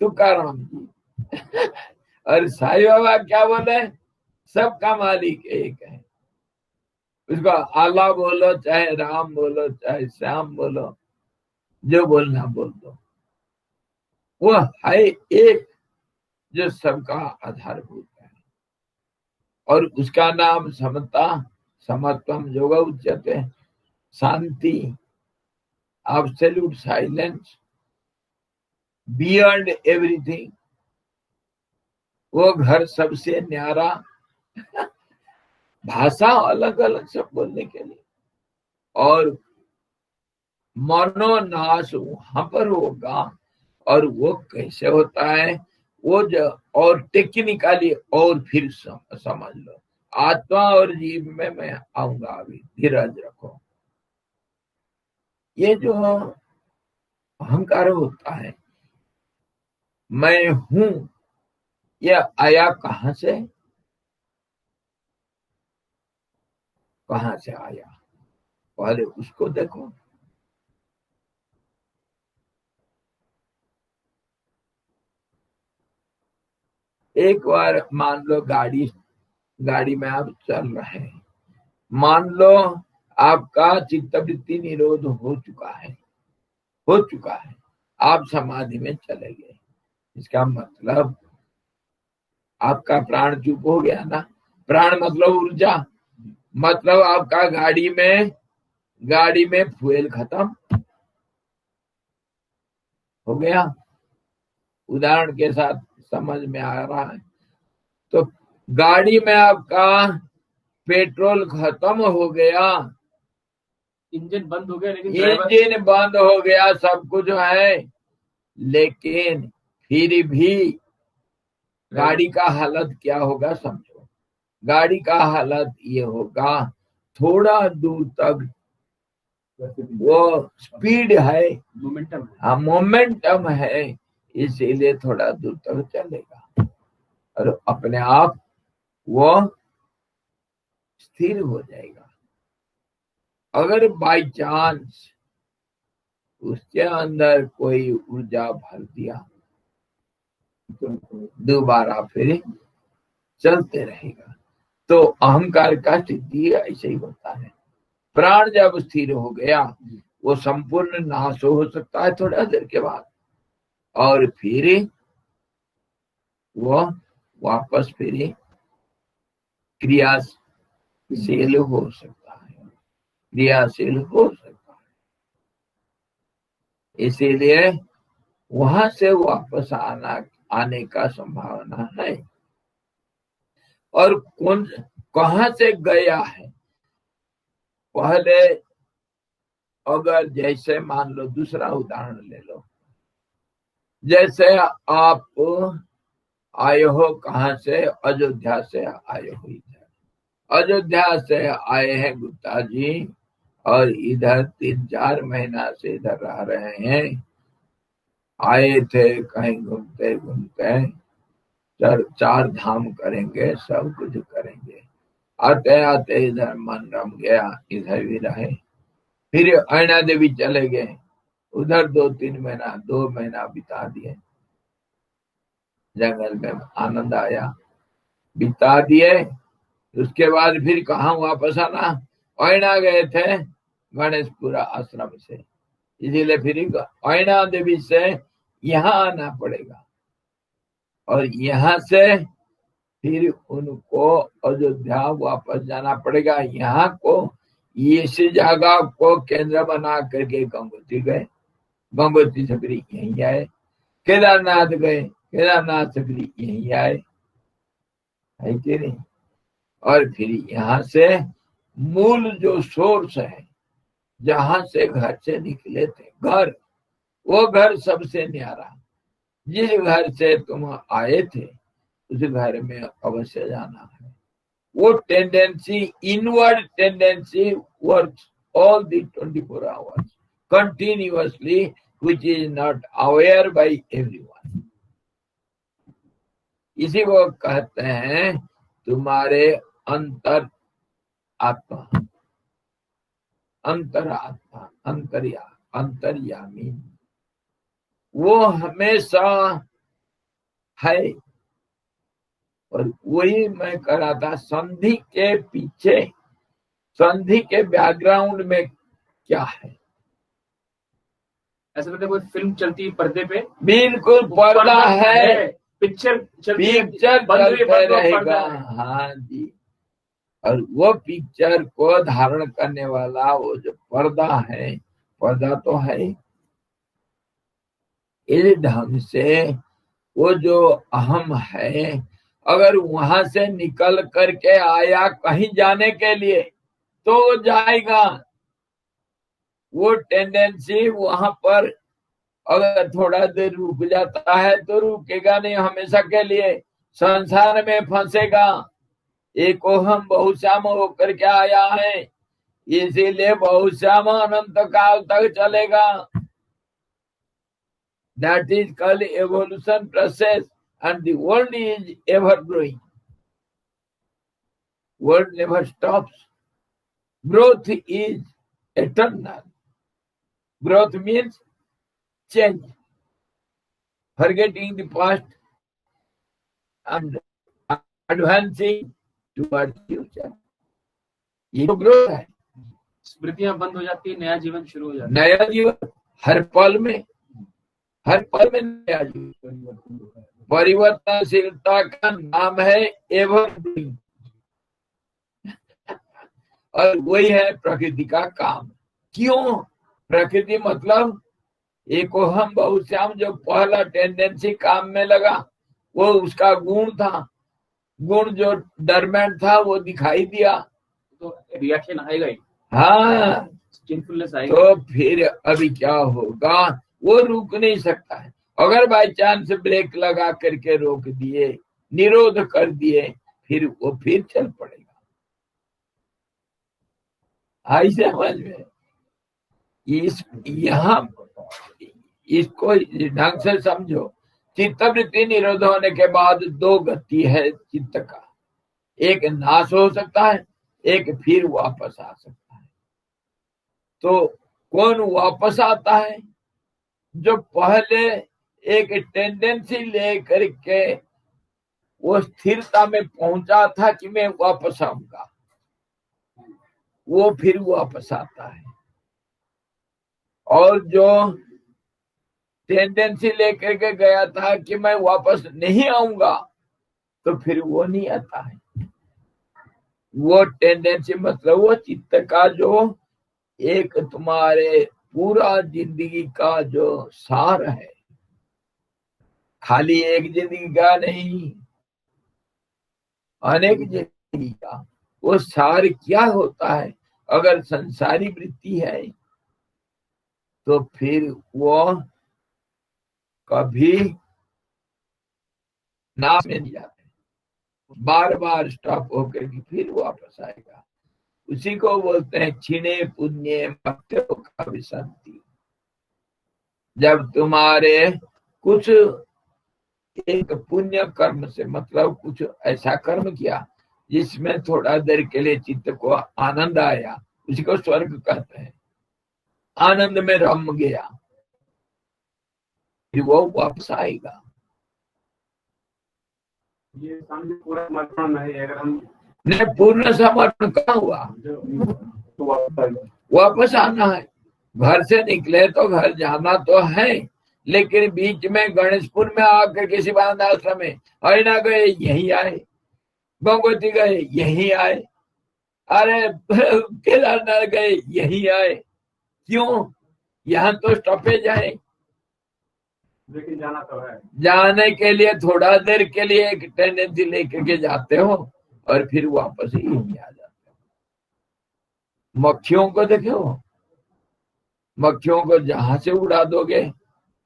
तुकाराम जी। और साईं बाबा क्या बोले? सबका मालिक एक है। उसको आला बोलो, चाहे राम बोलो, चाहे श्याम बोलो, जो बोलना बोल दो। वो है एक जो सबका आधारभूत है, और उसका नाम समता समत्वम योग उच्यते। शांति, एब्सोल्यूट साइलेंस, बियॉन्ड एवरीथिंग। वो घर सबसे न्यारा। भाषा अलग अलग सब बोलने के लिए। और मनोनाश वहां पर होगा। और वो कैसे होता है वो जो, और टेक्निकली और फिर समझ लो। आत्मा और जीव में मैं आऊंगा, अभी धीरज रखो। ये जो अहंकार होता है, मैं हूं, यह आया कहां से? कहां से आया? पहले उसको देखो। एक बार मान लो गाड़ी में आप चल रहे हैं, मान लो आपका चित्तवृत्ति निरोध हो चुका है, आप समाधि में चले गए। इसका मतलब आपका प्राण चुप हो गया ना। प्राण मतलब ऊर्जा, मतलब आपका गाड़ी में फ्यूल खत्म हो गया। उदाहरण के साथ समझ में आ रहा है। तो गाड़ी में आपका पेट्रोल खत्म हो गया, इंजन बंद हो गया, लेकिन इंजन बंद हो गया, सब कुछ है, लेकिन फिर भी गाड़ी का हालत क्या होगा समझो। गाड़ी का हालत ये होगा, थोड़ा दूर तक वो स्पीड है, मोमेंटम है। हाँ मोमेंटम है, इसीलिए थोड़ा दूर तक चलेगा और अपने आप वो स्थिर हो जाएगा। अगर बाई चांस उसके अंदर कोई ऊर्जा भर दिया तो दोबारा फिर चलते रहेगा। तो अहंकार का स्थिति ऐसे ही होता है। प्राण जब स्थिर हो गया वो संपूर्ण नाश हो सकता है थोड़ा देर के बाद, और फिर वो वापस फिर क्रियाशील हो सकता है, क्रियाशील हो सकता है। इसीलिए वहां से वापस आने का संभावना है। और कौन कहां से गया है, पहले अगर जैसे मान लो, दूसरा उदाहरण ले लो, जैसे आप आए हो कहां से, अयोध्या से आए हो। इधर अयोध्या से आए हैं गुप्ता जी, और इधर 3-4 महीना से इधर रह रहे हैं। आए थे कहीं घूमते घूमते, 4 धाम करेंगे, सब कुछ करेंगे। आते आते इधर मन रम गया, इधर भी रहे। फिर ऐना देवी चले गए, उधर 2-3 महीना 2 महीना बिता दिए, जंगल में आनंद आया, बिता दिए। उसके बाद फिर कहाँ वापस आना, ऐना गए थे गणेशपुरा आश्रम से, इसीलिए फिर ऐना देवी से यहाँ आना पड़ेगा, और यहाँ से फिर उनको अयोध्या वापस जाना पड़ेगा। यहाँ को इस जगह को केंद्र बना करके गंगोत्री गए, गंगोत्री से फिर यहीं आए, केदारनाथ गए, केदारनाथ से फिर यहीं आए, है कि नहीं। और फिर यहाँ से मूल जो सोर्स है, जहां से घर से निकले थे, घर, वो घर सबसे न्यारा, जिस घर से तुम आए थे उस घर में अवश्य जाना है। वो tendency, inward tendency works all the 24 hours continuously, which is not aware by everyone. इसी को कहते हैं तुम्हारे अंतर आत्मा, अंतरात्मा, अंतर्यामी, वो हमेशा है। और वही मैं कह रहा था, संधि के पीछे, संधि के बैकग्राउंड में क्या है। ऐसा लगता है कोई फिल्म चलती है पर्दे पे, बिल्कुल पर्दा है, पिक्चर पिक्चर चलते रहेगा। हाँ जी, और वो पिक्चर को धारण करने वाला वो जो पर्दा है, पर्दा तो है। इस ढंग से वो जो अहम है, अगर वहां से निकल करके आया कहीं जाने के लिए तो वो जाएगा। वो टेंडेंसी वहां पर अगर थोड़ा देर रुक जाता है तो रुकेगा नहीं हमेशा के लिए, संसार में फंसेगा। एक हम बहुश्याम होकर के आया है, इसीलिए बहुश्याम अनंत काल तक चलेगा। That is called evolution process, and the world is ever growing. World never stops. Growth is eternal. Growth means change, forgetting the past and advancing towards future. ये तो ग्रोथ है। स्मृतियां बंद हो जाती है, नया जीवन शुरू हो जाता है। नया जीवन हर पल में, हर पल में नया जीवन। परिवर्तनशीलता का नाम है एवरग्रीन, और वही है प्रकृति का काम। क्यों प्रकृति, मतलब एक हम बहुश्याम जो पहला टेंडेंसी काम में लगा, वो उसका गुण था, गुण जो डरमेंट था वो दिखाई दिया, तो रिएक्शन आएगा ही। हाँ, चिंतफुलनेस आएगा। तो फिर अभी क्या होगा, वो रुक नहीं सकता है। अगर बाई चांस ब्रेक लगा करके रोक दिए, निरोध कर दिए, फिर वो फिर चल पड़ेगा। आई समझ में, यहाँ इसको ढंग से समझो। चित्तवृत्ति निरोध होने के बाद 2 गति है चित्त का, एक नाश हो सकता है, एक फिर वापस आ सकता है। तो कौन वापस आता है, जो पहले एक टेंडेंसी लेकर के वो स्थिरता में पहुंचा था कि मैं वापस आऊंगा, वो फिर वापस आता है। और जो टेंडेंसी लेकर के गया था कि मैं वापस नहीं आऊंगा, तो फिर वो नहीं आता है। वो टेंडेंसी मतलब वो चित्त का जो एक तुम्हारे पूरा जिंदगी का जो सार है, खाली एक जिंदगी का नहीं, अनेक जिंदगी का वो सार क्या होता है। अगर संसारी वृत्ति है तो फिर वो कभी नाश में नहीं जाते, बार बार स्टॉप होकर के फिर वापस आएगा। उसी को बोलते हैं क्षीणे पुण्य भक्तों का विसंति। जब तुम्हारे कुछ एक पुण्य कर्म से, मतलब कुछ ऐसा कर्म किया जिसमें थोड़ा देर के लिए चित्त को आनंद आया, उसी को स्वर्ग कहते हैं। आनंद में रम गया, फिर वो वापस आएगा। ये समझ पूरा समर्पण नहीं, अगर हम नहीं, पूर्ण समर्पण कहाँ हुआ? तो वापस आना है। घर से निकले तो घर जाना तो है, लेकिन बीच में गणेशपुर में आकर के शिवानंद आश्रम में हरिना गए यहीं आए, गंगोत्री गए यहीं आए, अरे केदारनाथ गए यहीं आए। क्यों? यहाँ तो स्टॉपेज है, लेकिन जाना तो है। जाने के लिए थोड़ा देर के लिए एक टेंडेंसी लेकर के जाते हो और फिर वापस ही यहीं आ जाते हो। मक्खियों को देखो, मक्खियों को जहां से उड़ा दोगे,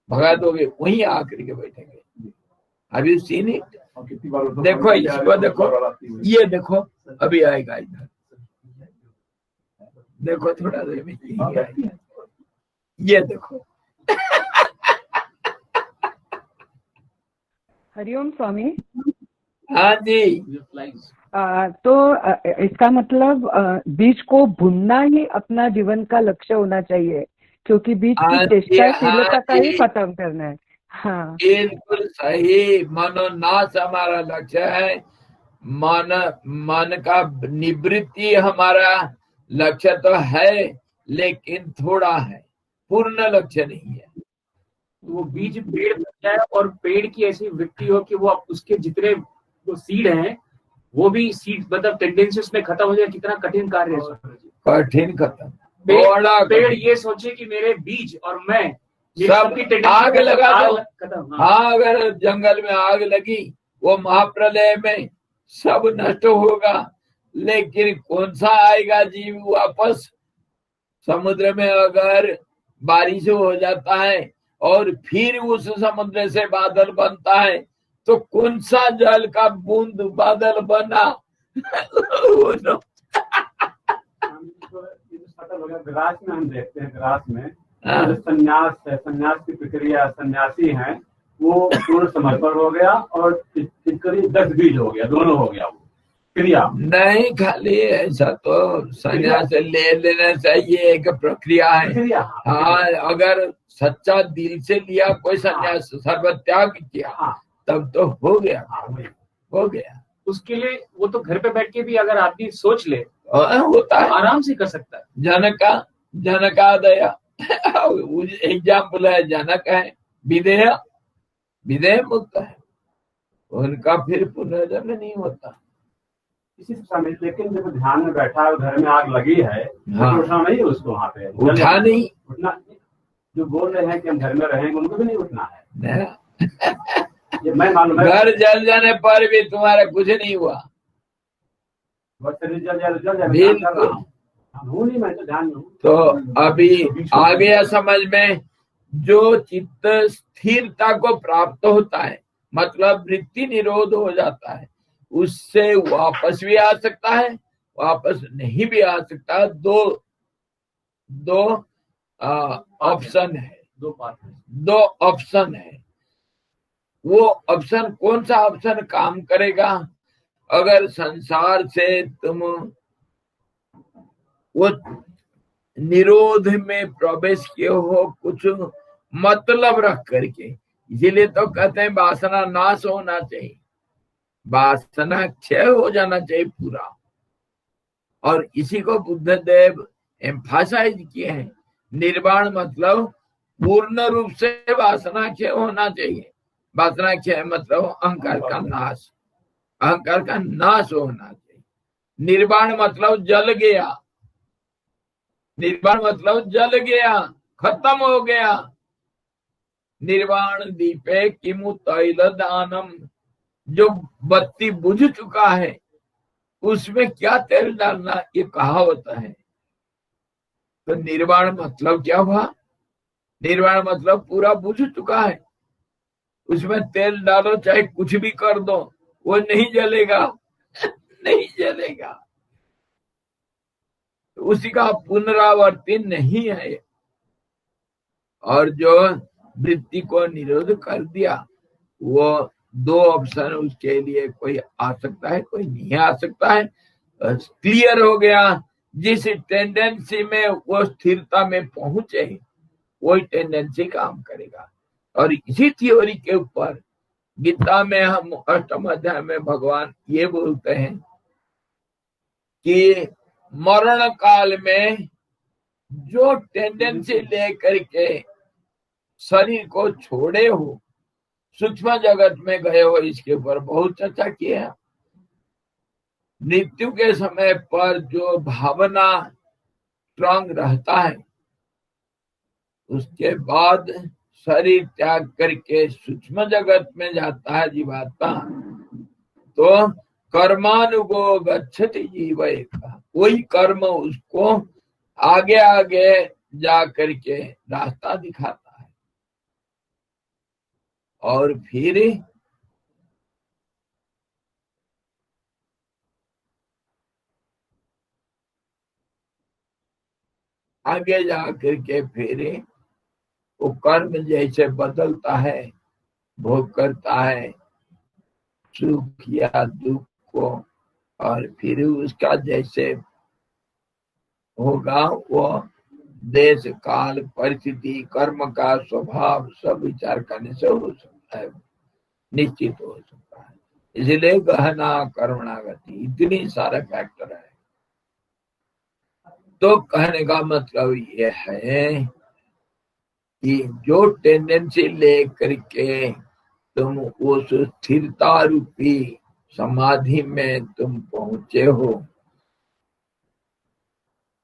भगा दोगे, वहीं आकर के बैठेंगे। अभी सीन देखो, इसको देखो, ये देखो, अभी आएगा इधर, देखो थोड़ा देर में यही आएगा। ये देखो। हरिओम स्वामी। हाँ जी। तो इसका मतलब बीज को भूनना ही अपना जीवन का लक्ष्य होना चाहिए, क्योंकि बीज की चेष्टाशीलता का ही खत्म करना है। हाँ, बिल्कुल सही। मनोनाश हमारा लक्ष्य है, मन का निवृत्ति हमारा लक्ष्य तो है, लेकिन थोड़ा है, पूर्ण लक्ष्य नहीं है। वो बीज पेड़ बन जाए और पेड़ की ऐसी वृत्ति हो कि वो उसके जितने वो सीड हैं वो भी सीड मतलब टेंडेंसी उसमें खत्म हो जाए। कितना कठिन कार्य है। कठिन खत्म। पेड़ ये सोचे कि मेरे बीज और मैं सब आग लगा दो। खत्म। हाँ, अगर जंगल में आग लगी, वो महाप्रलय में सब नष्ट होगा, लेकिन कौन सा आएगा जीव वापस? समुद्र में अगर बारिश हो जाता है और फिर उस समुद्र से बादल बनता है, तो कौन सा जल का बूंद बादल बना? ग्रास में हम देखते हैं, ग्रास में जो संन्यास है, संन्यास की प्रक्रिया, सन्यासी है वो पूर्ण समर्पण हो गया और करीब 10 बीज हो गया, दोनों हो गया। वो क्रिया नहीं, खाली ऐसा तो संन्यास ले लेना चाहिए, एक प्रक्रिया है। हाँ, अगर सच्चा दिल से लिया कोई संन्यास, सर्वत्याग किया, तब तो हो गया, हो गया। उसके लिए वो तो घर पे बैठ के भी अगर आदमी सोच ले होता है, आराम से कर सकता है। जनका दया एग्जाम्पल है, जनक है, विदेह मुक्त है, उनका फिर पुनर्जन्म नहीं होता। इसी समय, लेकिन जब ध्यान में बैठा है, घर में आग लगी है, हाँ, तो उठना नहीं उसको, वहाँ पे उठा नहीं, उठना। जो बोल रहे हैं कि हम घर में रहेंगे, उनको भी नहीं उठना है। ये मैं मालूम है, घर जल जाने पर भी तुम्हारा कुछ नहीं हुआ। बिल्कुल। नहीं, मैं तो ध्यान में। तो अभी आ गया समझ में, जो चित्त स्थिरता को प्राप्त होता है, मतलब वृत्ति निरोध हो जाता है, उससे वापस भी आ सकता है, वापस नहीं भी आ सकता। दो ऑप्शन है, दो ऑप्शन है। वो ऑप्शन कौन सा ऑप्शन काम करेगा? अगर संसार से तुम वो निरोध में प्रवेश किए हो, कुछ मतलब रख करके। इसीलिए तो कहते हैं वासना नाश होना चाहिए, वासना क्षय हो जाना चाहिए पूरा। और इसी को बुद्धदेव एम्फासाइज किए हैं। निर्वाण मतलब पूर्ण रूप से वासना क्षय होना चाहिए। वासना क्षय मतलब अहंकार का नाश, अहंकार का नाश होना चाहिए। निर्वाण मतलब जल गया, निर्वाण मतलब जल गया, खत्म हो गया। निर्वाण दीपे किमु तैल दानम, जो बत्ती बुझ चुका है उसमें क्या तेल डालना, ये कहावत है। तो निर्वाण मतलब क्या हुआ? निर्वाण मतलब पूरा बुझ चुका है, उसमें तेल डालो चाहे कुछ भी कर दो वो नहीं जलेगा, नहीं जलेगा। तो उसी का पुनरावर्ती नहीं है। और जो वृत्ति को निरोध कर दिया, वो दो ऑप्शन उसके लिए, कोई आ सकता है कोई नहीं आ सकता है। क्लियर हो गया। जिस टेंडेंसी में वो स्थिरता में पहुंचे वही टेंडेंसी काम करेगा। और इसी थ्योरी के ऊपर गीता में हम 8वें अध्याय में भगवान ये बोलते हैं कि मरण काल में जो टेंडेंसी लेकर के शरीर को छोड़े हो, सूक्ष्म जगत में गए हो, इसके ऊपर बहुत चर्चा की है। मृत्यु के समय पर जो भावना स्ट्रांग रहता है, उसके बाद शरीर त्याग करके सूक्ष्म जगत में जाता है जीवात्मा, तो कर्मानुगो गच्छति जीवय का, वही कर्म उसको आगे आगे जा करके रास्ता दिखाता है। और फिर आगे जा करके फिर वो कर्म जैसे बदलता है, भोग करता है सुख या दुख को, और फिर उसका जैसे होगा वो देश काल परिस्थिति कर्म का स्वभाव सब विचार करने से हो सकता है, निश्चित हो सकता है। इसलिए गहना कर्मणागति इतनी सारे फैक्टर है। तो कहने का मतलब ये है कि जो टेंडेंसी लेकर के तुम उस स्थिरता रूपी समाधि में तुम पहुंचे हो,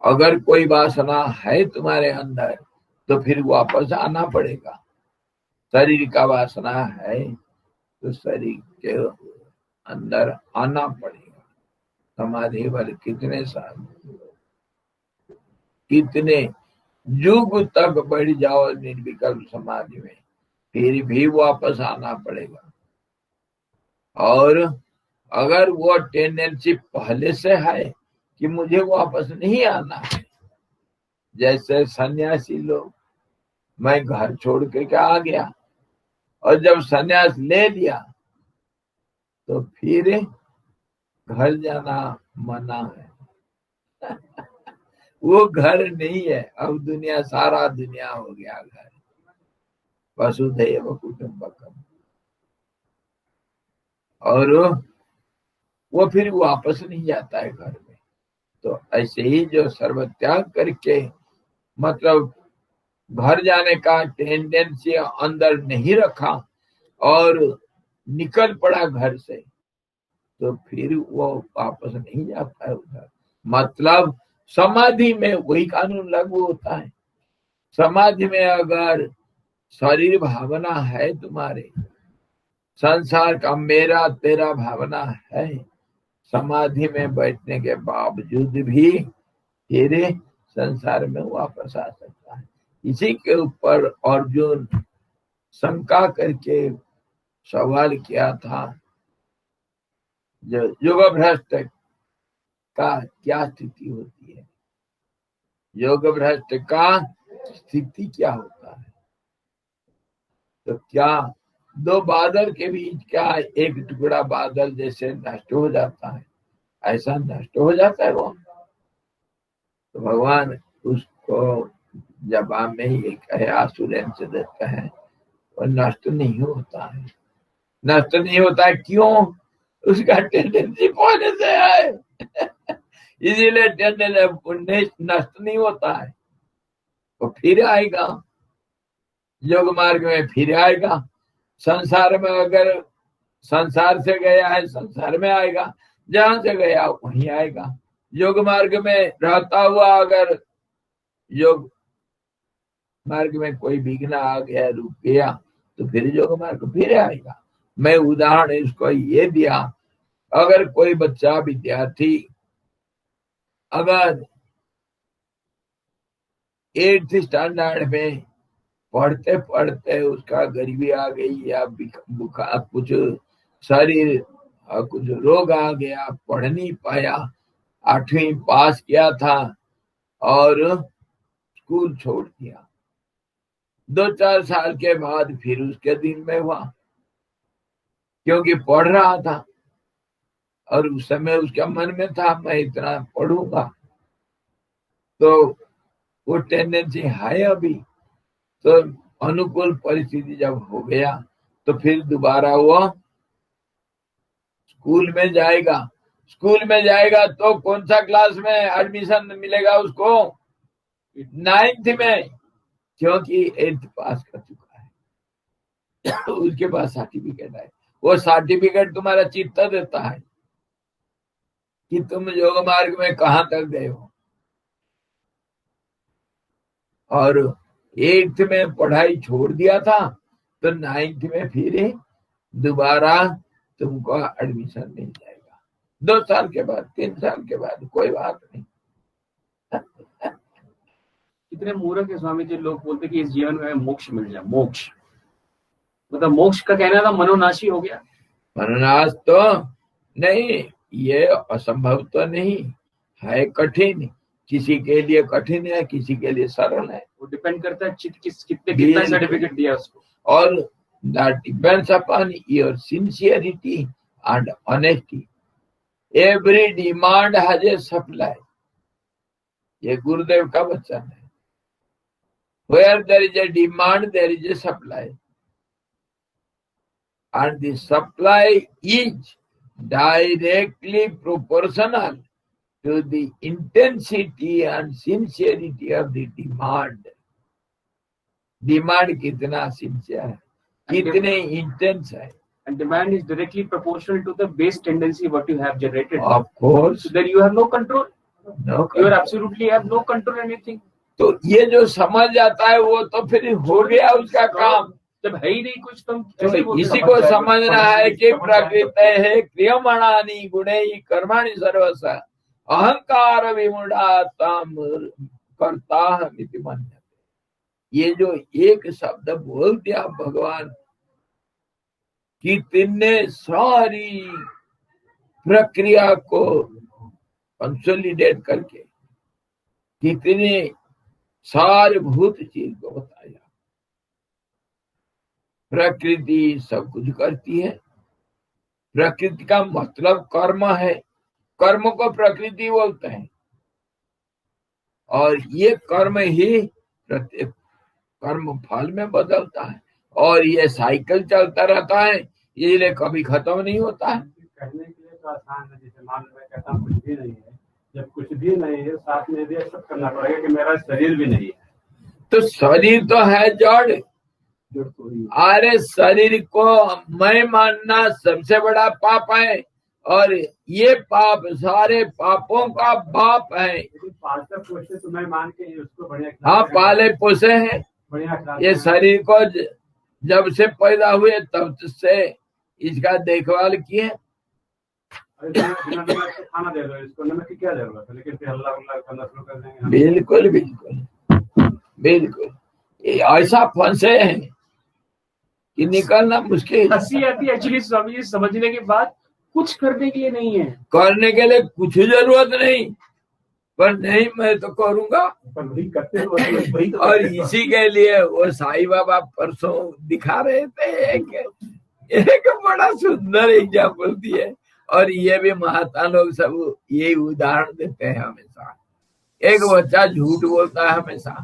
अगर कोई वासना है तुम्हारे अंदर तो फिर वापस आना पड़ेगा। शरीर का वासना है तो शरीर के अंदर आना पड़ेगा। समाधि भर कितने साल, कितने युग तक बढ़ जाओ निर्विकल्प समाधि में, फिर भी वापस आना पड़ेगा। और अगर वो टेंडेंसी पहले से है कि मुझे वापस नहीं आना है, जैसे सन्यासी लोग, मैं घर छोड़ के आ गया और जब सन्यास ले लिया तो फिर घर जाना मना है। वो घर नहीं है, अब दुनिया, सारा दुनिया हो गया घर। वसुधैव कुटुंबकम। और वो फिर वापस नहीं जाता है घर में। तो ऐसे ही जो सर्वत्याग करके, मतलब घर जाने का टेंडेंसी अंदर नहीं रखा और निकल पड़ा घर से, तो फिर वो वापस नहीं जाता है उधर। मतलब समाधि में वही कानून लागू होता है। समाधि में अगर शरीर भावना है तुम्हारे, संसार का मेरा तेरा भावना है, समाधि में बैठने के बावजूद भी फिर संसार में वापस आ सकता है। इसी के ऊपर अर्जुन शंका करके सवाल किया था, जो योग भ्रष्ट का क्या स्थिति होती है, योग भ्रष्ट का स्थिति क्या होता है। तो क्या दो बादल के बीच क्या एक टुकड़ा बादल जैसे नष्ट हो जाता है, ऐसा नष्ट हो जाता है वो। तो भगवान उसको जवाब में ये कहे आसुरेन से देता है और नष्ट नहीं होता है। नष्ट नहीं होता है क्यों? उसका टेंडेंसी पहले से है इसीलिए टेंडेंसी नष्ट नहीं होता है। तो फिर आएगा योग मार्ग में, फिर आएगा संसार में। अगर संसार से गया है संसार में आएगा, जहां से गया वहीं आएगा। योग मार्ग में रहता हुआ अगर योग मार्ग में कोई विघ्न आ गया, रुक गया, तो फिर योग मार्ग फिर आएगा। मैं उदाहरण इसको ये दिया, अगर कोई बच्चा विद्यार्थी अगर 8th स्टैंडर्ड में पढ़ते पढ़ते उसका गरीबी आ गई या बुखार, कुछ शरीर कुछ रोग आ गया, पढ़ नहीं पाया, 8वीं पास किया था और स्कूल छोड़ दिया, 2-4 साल के बाद फिर उसके दिन में हुआ, क्योंकि पढ़ रहा था और उस समय उसके मन में था मैं इतना पढ़ूंगा, तो वो टेंडेंसी है अभी। तो अनुकूल परिस्थिति जब हो गया तो फिर दोबारा वो स्कूल में जाएगा। स्कूल में जाएगा तो कौन सा क्लास में एडमिशन मिलेगा उसको? 9th में, क्योंकि 8th पास कर चुका है उसके पास सर्टिफिकेट है। वो सर्टिफिकेट तुम्हारा चिट्ठा देता है कि तुम योग मार्ग में कहां तक गए हो। और 8th में पढ़ाई छोड़ दिया था तो 9th में फिर दोबारा तुमको एडमिशन मिल जाएगा, 2 साल के बाद, 3 साल के बाद, कोई बात नहीं। कितने मूर्ख है स्वामी जी, लोग बोलते कि इस जीवन में मोक्ष मिल जाए। मोक्ष मतलब मोक्ष का कहना था मनोनाशी हो गया। मनोनाश तो नहीं, ये असंभव तो नहीं है, कठिन, किसी के लिए कठिन है, किसी के लिए सरल है। वो डिपेंड करता है कितना सर्टिफिकेट दिया उसको। और that depends upon your sincerity and honesty. Every demand has a supply. ये गुरुदेव का वचन है। Where there is a demand, there is a supply. And the supply is directly proportional to the intensity and sincerity of the demand. Demand कितना sincere है, कितने intense है. And demand is directly proportional to the base tendency what you have generated. Of course. So then you have no control. No You are absolutely have no control anything. तो ये जो समझ जाता है वो तो फिर हो गया उसका काम। जब है ही नहीं कुछ तुम तो इसी को समझना है कि प्रकृति है क्रियमाणानि गुणैः कर्माणि सर्वश अहंकार विमूढ़ात्म कर्ताहमिति मन्यते। ये जो एक शब्द बोल दिया भगवान, कितने सारी प्रक्रिया को कंसोलिडेट करके कितने सारभूत चीज को बताया। प्रकृति सब कुछ करती है, प्रकृति का मतलब कर्म है, कर्म को प्रकृति बोलते हैं, और ये कर्म ही प्रत्येक कर्म फल में बदलता है, और ये साइकिल चलता रहता है, इसलिए कभी खत्म नहीं होता है। कहने के लिए तो आसान है, जैसे मान लो मैं कहता हूँ कुछ भी नहीं है, जब कुछ भी नहीं है साथ में भी सब करना पड़ेगा कि मेरा शरीर भी नहीं है। तो शरीर तो है जड़, अरे शरीर को मैं मानना सबसे बड़ा पाप है, और ये पाप सारे पापों का बाप है। पालते पोसे तो मैं मान के उसको बढ़िया, हाँ पाले पोसे हैं, बढ़िया ये शरीर को जब से पैदा हुए तब से इसका देखभाल किए। खाना दे दो इसको, नमक की क्या जरूरत है, लेकिन फिर हल्ला उल्ला करना शुरू कर देंगे। बिल्कुल बिल्कुल बिल्कुल, ऐसा फंसे हैं कि निकलना मुश्किल। हंसी आती है एक्चुअली स्वामी जी समझने के बाद, कुछ करने के लिए नहीं है, करने के लिए कुछ जरूरत नहीं, पर नहीं मैं तो करूंगा, पर वही करते वही तो और इसी के लिए वो साईं बाबा परसों दिखा रहे थे एक बड़ा सुंदर एग्जाम्पल दिए, और ये भी महात्मा लोग सब यही उदाहरण देते हैं हमेशा। एक बच्चा झूठ बोलता है हमेशा,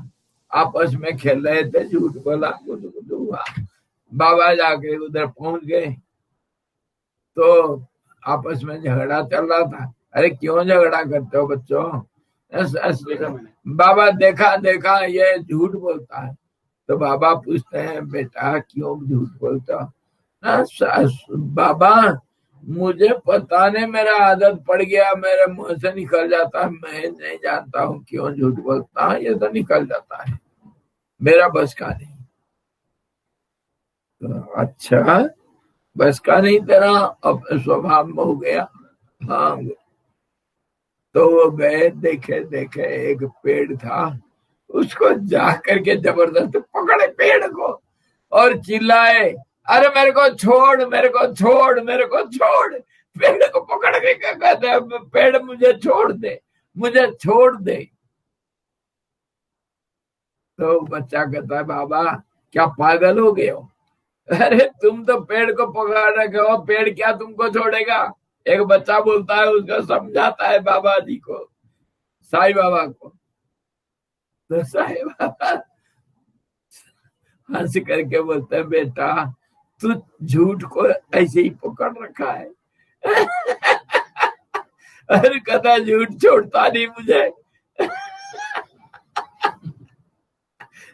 आपस में खेल रहे थे, झूठ बोला, कुछ हुआ। बाबा जाके उधर पहुंच गए तो आपस में झगड़ा चल रहा था। अरे क्यों झगड़ा करते हो बच्चों? बाबा देखा ये झूठ बोलता है। तो बाबा पूछते हैं, बेटा क्यों झूठ बोलता हो? बाबा मुझे पता नहीं, मेरा आदत पड़ गया, मेरे मुंह से निकल जाता है, मैं नहीं जानता हूँ क्यों झूठ बोलता हूँ, ये तो निकल जाता है, मेरा बस का नहीं। तो अच्छा, बस का नहीं तेरा, अब स्वभाव में हो गया। हाँ, तो वो गए, देखे एक पेड़ था, उसको जा करके जबरदस्त पकड़े पेड़ को और चिल्लाए, अरे मेरे को छोड़, मेरे को छोड़, मेरे को छोड़। पेड़ को पकड़ के क्या कहते हैं, पेड़ मुझे छोड़ दे, मुझे छोड़ दे। तो बच्चा कहता है, बाबा क्या पागल हो गए हो? अरे तुम तो पेड़ को पकड़ रखे हो, पेड़ क्या तुमको छोड़ेगा? एक बच्चा बोलता है, उसको समझाता है बाबा जी को, साईं बाबा को। तो साईं बाबा हंस करके बोलते हैं, बेटा तू झूठ को ऐसे ही पकड़ रखा है। अरे कहता झूठ छोड़ता नहीं मुझे,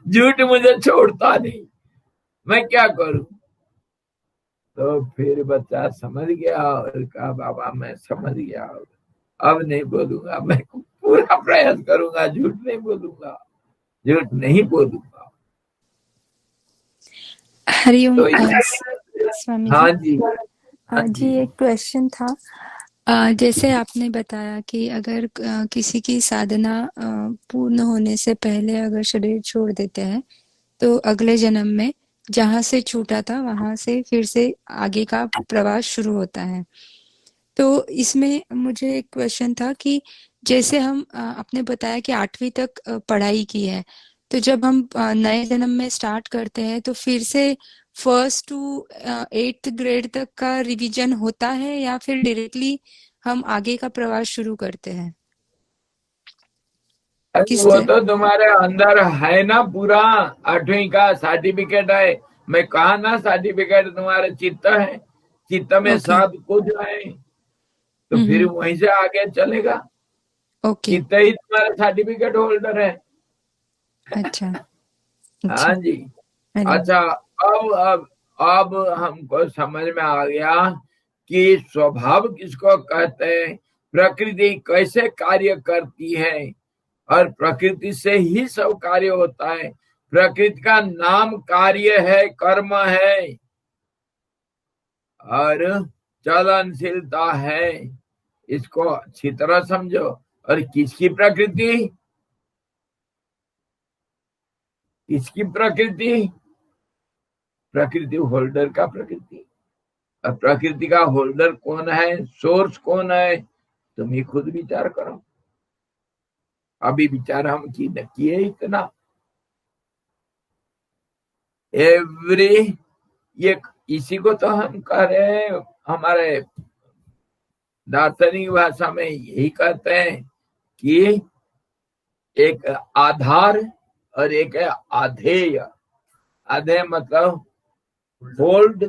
झूठ मुझे छोड़ता नहीं, मैं क्या करूं? तो फिर बच्चा समझ गया और कहा, बाबा मैं समझ गया, अब नहीं बोलूंगा, मैं पूरा प्रयास करूंगा, झूठ नहीं बोलूंगा, झूठ नहीं बोलूंगा। हरिओम तो स्वामी हाँ जी। जी, हाँ जी एक क्वेश्चन था। जैसे आपने बताया कि अगर किसी की साधना पूर्ण होने से पहले अगर शरीर छोड़ देते हैं तो अगले जन्म में जहाँ से छूटा था वहां से फिर से आगे का प्रवास शुरू होता है। तो इसमें मुझे एक क्वेश्चन था कि जैसे हम आपने बताया कि 8वीं तक पढ़ाई की है, तो जब हम नए जन्म में स्टार्ट करते हैं तो फिर से फर्स्ट टू 8th ग्रेड तक का रिवीजन होता है या फिर डायरेक्टली हम आगे का प्रवास शुरू करते हैं? किस वो तरह? तो तुम्हारे अंदर है ना, पूरा 8वीं का सर्टिफिकेट है। मैं कहा ना, सर्टिफिकेट तुम्हारे चित्त है, चित्त में ओके। सब कुछ है, तो फिर वहीं से आगे चलेगा। ओके। चित्त ही तुम्हारा सर्टिफिकेट होल्डर है। अच्छा। हाँ अच्छा। जी। हरिओम। अच्छा, अब हमको समझ में आ गया कि स्वभाव किसको कहते हैं, प्रकृति कैसे कार्य करती है, और प्रकृति से ही सब कार्य होता है। प्रकृति का नाम कार्य है, कर्म है और चलनशीलता है, इसको अच्छी तरह समझो। और किसकी प्रकृति? किसकी प्रकृति? प्रकृति होल्डर का प्रकृति। अब प्रकृति का होल्डर कौन है, सोर्स कौन है, तुम ही खुद विचार करो। अभी विचार हम किए इतना, एवरी, ये इसी को तो हम कह रहे हैं, हमारे दार्शनिक भाषा में यही कहते हैं कि एक आधार और एक है आधेय। आधेय मतलब hold,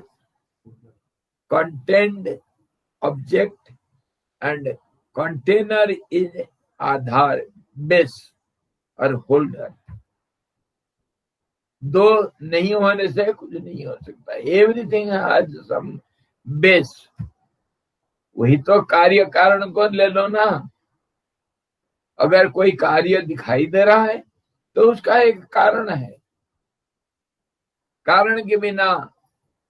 content, object and container is aadhar, base और होल्डर। दो नहीं होने से कुछ नहीं हो सकता। Everything has some base. वही तो कार्य कारण को ले लो ना। अगर कोई कार्य दिखाई दे रहा है तो उसका एक कारण है, कारण के बिना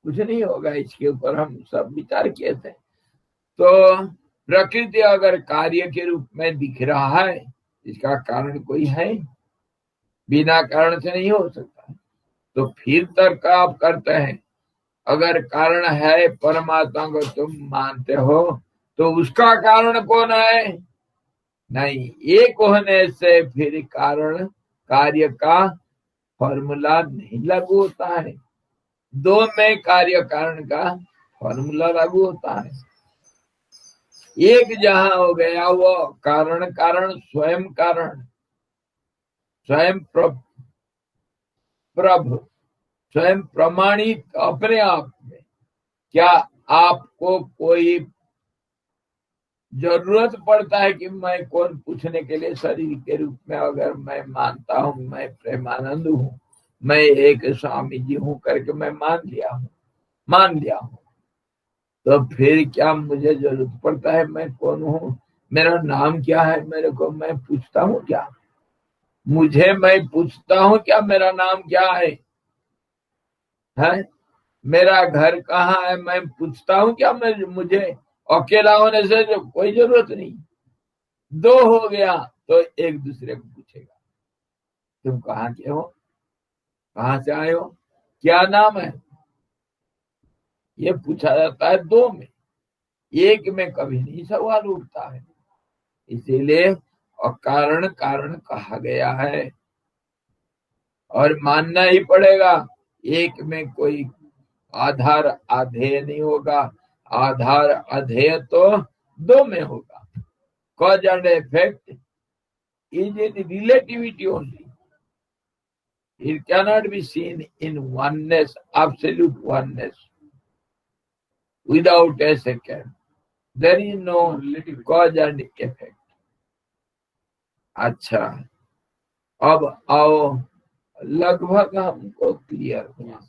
कुछ नहीं होगा। इसके ऊपर हम सब विचार किए थे। तो प्रकृति अगर कार्य के रूप में दिख रहा है, इसका कारण कोई है, बिना कारण से नहीं हो सकता। तो फिर तर्क आप करते हैं, अगर कारण है, परमात्मा को तुम मानते हो, तो उसका कारण कौन है? नहीं, एक होने से फिर कारण कार्य का फॉर्मूला नहीं लागू होता है। दो में कार्य कारण का फॉर्मूला लागू होता है। एक जहां हो गया वो कारण कारण स्वयं कारण, स्वयं प्रभु, स्वयं प्रमाणित अपने आप में। क्या आपको कोई जरूरत पड़ता है कि मैं कौन पूछने के लिए शरीर के रूप में? अगर मैं मानता हूं मैं प्रेमानंद हूं, मैं एक स्वामी जी हूं करके मैं मान लिया हूं, तो फिर क्या मुझे जरूरत पड़ता है मैं कौन हूं, मेरा नाम क्या है? मेरे को मैं पूछता हूं क्या? मैं पूछता हूं क्या मेरा नाम क्या है? मेरा घर कहाँ है मैं पूछता हूं क्या? मुझे अकेला होने से जो कोई जरूरत नहीं। दो हो गया तो एक दूसरे को पूछेगा, तुम कहाँ के हो, कहाँ से आए हो, क्या नाम है? ये पूछा जाता है दो में, एक में कभी नहीं सवाल उठता है। इसीलिए अकारण कारण कहा गया है और मानना ही पड़ेगा। एक में कोई आधार अधेय नहीं होगा, आधार अधेय तो दो में होगा। Cause and effect is in relativity only, it cannot be seen in oneness, absolute oneness, without a second. There is no cause and effect. अच्छा, अब आओ, लगभग हमको क्लियर हुआ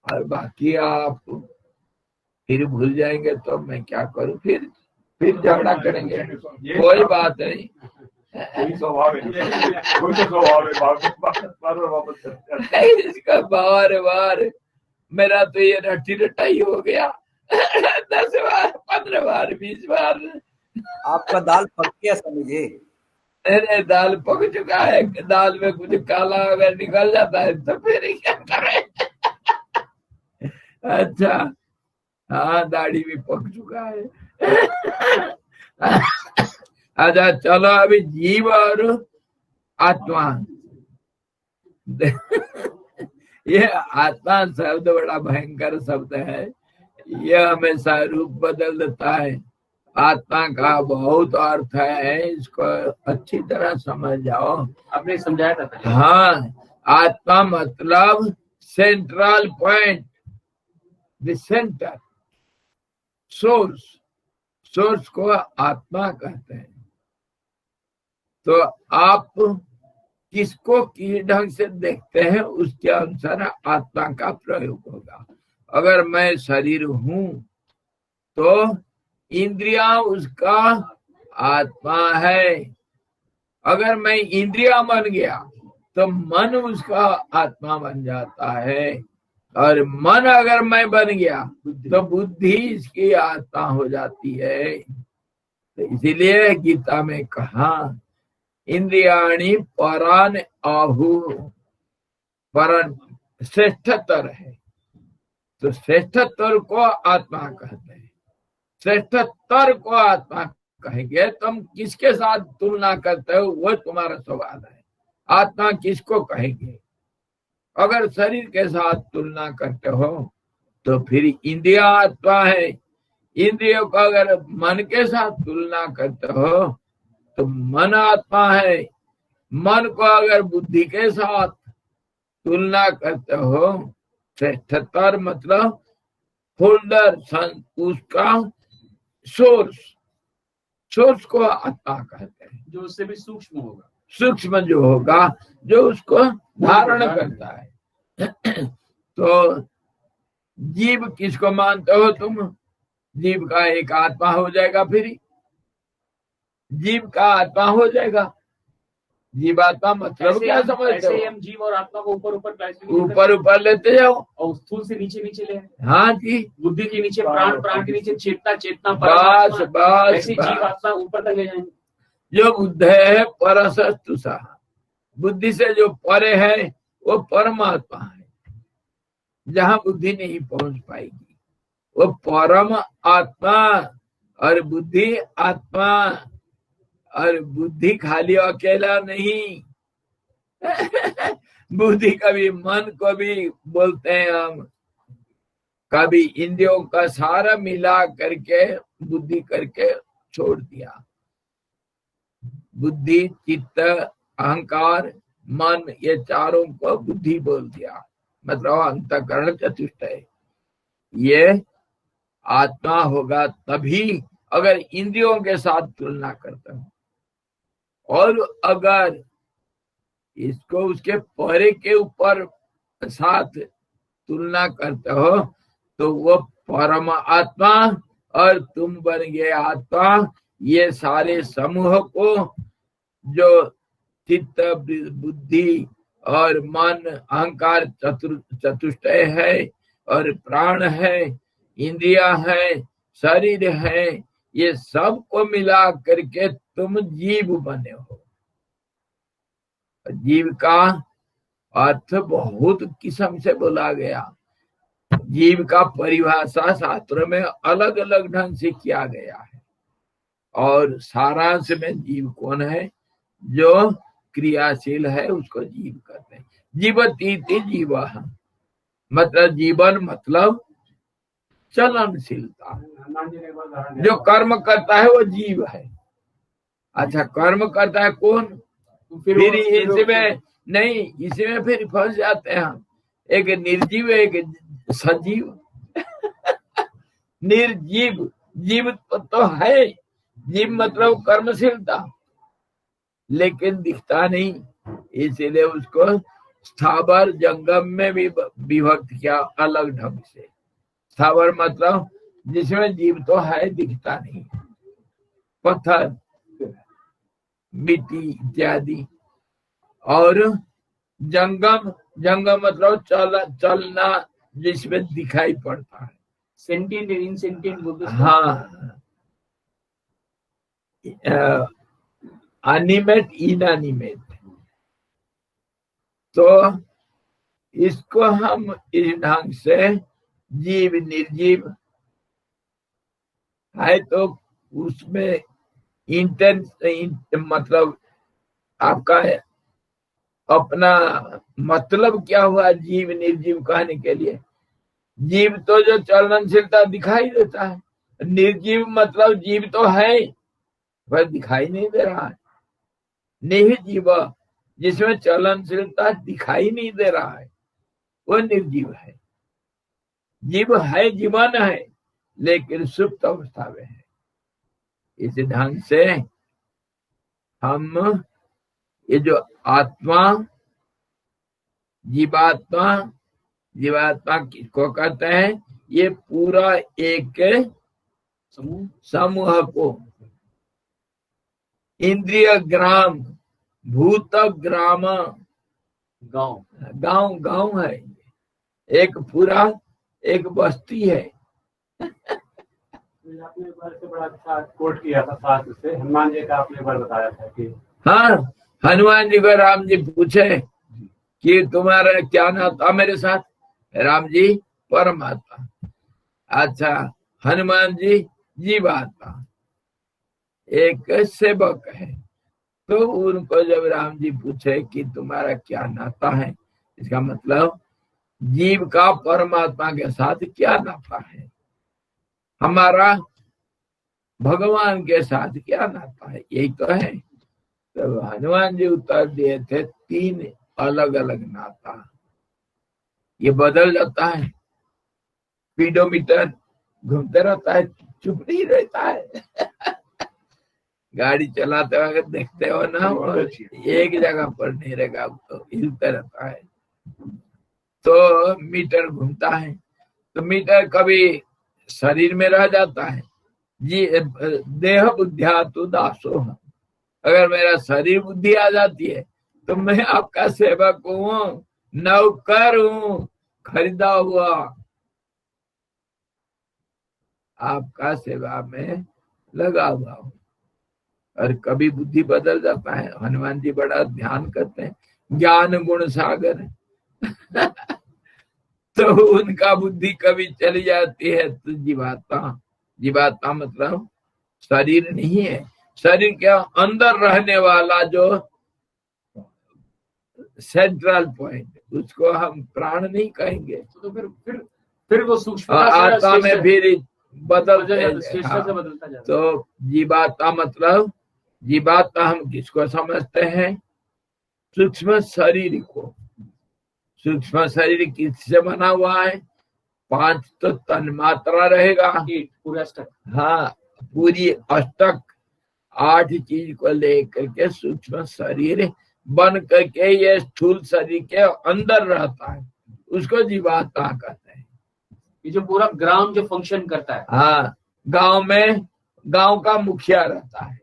और बाकी आप फिर भूल जाएंगे तो मैं क्या करूं? फिर झगड़ा करेंगे, कोई बात नहीं। इसका बार मेरा तो ये रट्टी रटाई हो गया 10 बार 15 बार 20 बार। आपका दाल पक गया स्वामी जी? अरे दाल पक चुका है, दाल में कुछ काला अगर निकल जाता है तो फिर क्या करें? अच्छा, हाँ दाढ़ी भी पक चुका है। अच्छा चलो, अभी जीव और आत्मा। ये आत्मा शब्द बड़ा भयंकर शब्द है, यह हमेशा रूप बदल देता है। आत्मा का बहुत अर्थ है, इसको अच्छी तरह समझ जाओ। आपने समझाया था। हाँ, आत्मा मतलब central point, the centre, source को आत्मा कहते हैं। तो आप किसको किस ढंग से देखते हैं उसके अनुसार आत्मा का प्रयोग होगा। अगर मैं शरीर हूं तो इंद्रिया उसका आत्मा है। अगर मैं इंद्रिया बन गया तो मन उसका आत्मा बन जाता है, और मन अगर मैं बन गया तो बुद्धि इसकी आत्मा हो जाती है। तो इसीलिए गीता में कहा इंद्रियाणि परान आहु, परन श्रेष्ठतर है। तो श्रेष्ठतर को आत्मा कहते हैं। श्रेष्ठतर को आत्मा कहेंगे, तुम किसके साथ तुलना करते हो वो तुम्हारा सवाल है। आत्मा किसको कहेंगे? अगर शरीर के साथ तुलना करते हो तो फिर इंद्रिया आत्मा है। इंद्रियों को अगर मन के साथ तुलना करते हो तो मन आत्मा है। मन को अगर बुद्धि के साथ तुलना करते हो, श्रेष्ठतर मतलब होल्डर, उसका सोर्स को आत्मा कहते हैं। जो उससे भी सूक्ष्म होगा, सूक्ष्म जो होगा, जो उसको धारण करता है। तो जीव किसको मानते हो तुम? जीव का एक आत्मा हो जाएगा, फिर जीव का आत्मा हो जाएगा। जीवात्मा मतलब क्या समझते हो? ऐसे हम जीव और आत्मा को ऊपर लेते जाओ और स्थूल से नीचे ले। हाँ जी, बुद्धि के नीचे प्राण के नीचे चेतना बस ऐसी जीव आत्मा ऊपर तक ले जाएंगे। जो बुद्ध है परसस्तुषा, बुद्धि से जो परे है वो परमात्मा है। जहाँ बुद्धि नहीं पहुंच पाएगी वो परम आत्मा, और बुद्धि आत्मा, और बुद्धि खाली अकेला नहीं। बुद्धि कभी मन को भी बोलते हैं हम, कभी इंद्रियों का सारा मिला करके बुद्धि करके छोड़ दिया। बुद्धि, चित्त, अहंकार, मन, ये चारों को बुद्धि बोल दिया, मतलब अंतःकरण चतुष्टय। ये आत्मा होगा तभी अगर इंद्रियों के साथ तुलना करता हूं, और अगर इसको उसके परे के ऊपर साथ तुलना करते हो तो वो परम आत्मा और तुम बन गए आत्मा। ये सारे समूह को जो चित्त, बुद्धि और मन, अहंकार चतुष्टय है, और प्राण है, इंद्रिया है, शरीर है, ये सब को मिला करके तुम जीव बने हो। जीव का अर्थ बहुत किस्म से बोला गया। जीव का परिभाषा शास्त्र में अलग अलग ढंग से किया गया है, और सारांश में जीव कौन है? जो क्रियाशील है उसको जीव कहते हैं। जीवतीति जीव, मतलब जीवन मतलब चलनशीलता। जो कर्म करता है वो जीव है। अच्छा, कर्म करता है कौन? फिर इसमें नहीं, इसमें फिर फंस जाते हैं हम। एक निर्जीव, एक सजीव। निर्जीव, जीव तो है, जीव मतलब कर्मशीलता, लेकिन दिखता नहीं, इसीलिए उसको स्थावर जंगम में भी विभक्त किया अलग ढंग से। स्थावर मतलब जिसमें जीव तो है, दिखता नहीं, पत्थर, मिट्टी इत्यादि। और जंगम, जंगम मतलब चलना, जिसमें दिखाई पड़ता है। सेंटिएंट, इनसेंटिएंट बोलते हैं। हाँ, एनिमेट, इनएनिमेट। तो इसको हम इस ढंग से जीव, निर्जीव है, तो उसमें मतलब आपका अपना मतलब क्या हुआ जीव निर्जीव कहने के लिए? जीव तो जो चलनशीलता दिखाई देता है, निर्जीव मतलब जीव तो है वह दिखाई नहीं दे रहा है। निर्जीव जिसमें चलनशीलता दिखाई नहीं दे रहा है वो निर्जीव है। जीव है, जीवन है, लेकिन सुप्त अवस्था में है। इस ढंग से हम ये जो आत्मा, जीवात्मा, जीवात्मा किसको कहते हैं? ये पूरा एक समूह को, इंद्रिय ग्राम, भूत ग्राम, गांव, गांव, गांव है, एक पूरा एक बस्ती है। आपने एक बार से बड़ा अच्छा कोट किया था शास्त्र से, हनुमान जी का आपने एक बार बताया था कि हाँ, हनुमान जी को राम जी पूछे कि तुम्हारा क्या नाता मेरे साथ? राम जी परमात्मा। अच्छा, हनुमान जी जीवात्मा, एक सेवक है। तो उनको जब राम जी पूछे कि तुम्हारा क्या नाता है, इसका मतलब जीव का परमात्मा के साथ क्या नाता है, हमारा भगवान के साथ क्या नाता है, यही तो है। तो हनुमान जी उत्तर दिए थे 3 अलग अलग नाता। ये बदल जाता है, स्पीडोमीटर घूमते रहता है, चुप नहीं रहता है। गाड़ी चलाते वक्त देखते हो ना, वो एक जगह पर नहीं रहेगा, तो हिलते रहता है। तो मीटर घूमता है, तो मीटर कभी शरीर में रह जाता है। जी, देह बुद्धिया तो दासो है। अगर मेरा शरीर बुद्धि आ जाती है तो मैं आपका सेवक हूँ, नौकर हूँ, खरीदा हुआ, आपका सेवा में लगा हुआ हूँ। और कभी बुद्धि बदल जाता है। हनुमान जी बड़ा ध्यान करते हैं, ज्ञान गुण सागर। तो उनका बुद्धि कभी चली जाती है तो जीवात्मा, जीवात्मा मतलब शरीर नहीं है, शरीर के अंदर रहने वाला जो सेंट्रल पॉइंट, उसको हम प्राण नहीं कहेंगे। तो फिर वो सूक्ष्म आत्मा में फिर बदलते से बदलता जाता। तो जीवात्मा मतलब, जीवात्मा हम किसको समझते हैं? सूक्ष्म शरीर को। सूक्ष्म शरीर किससे बना हुआ है? 5 तो तन्मात्रा रहेगा, पूरा अष्टक। हाँ, पूरी अष्टक 8 चीज को लेकर के सूक्ष्म शरीर बन करके ये स्थूल शरीर के अंदर रहता है, उसको जीवात्मा कहते हैं। ये जो पूरा ग्राम जो फंक्शन करता है, हाँ, गांव में गांव का मुखिया रहता है,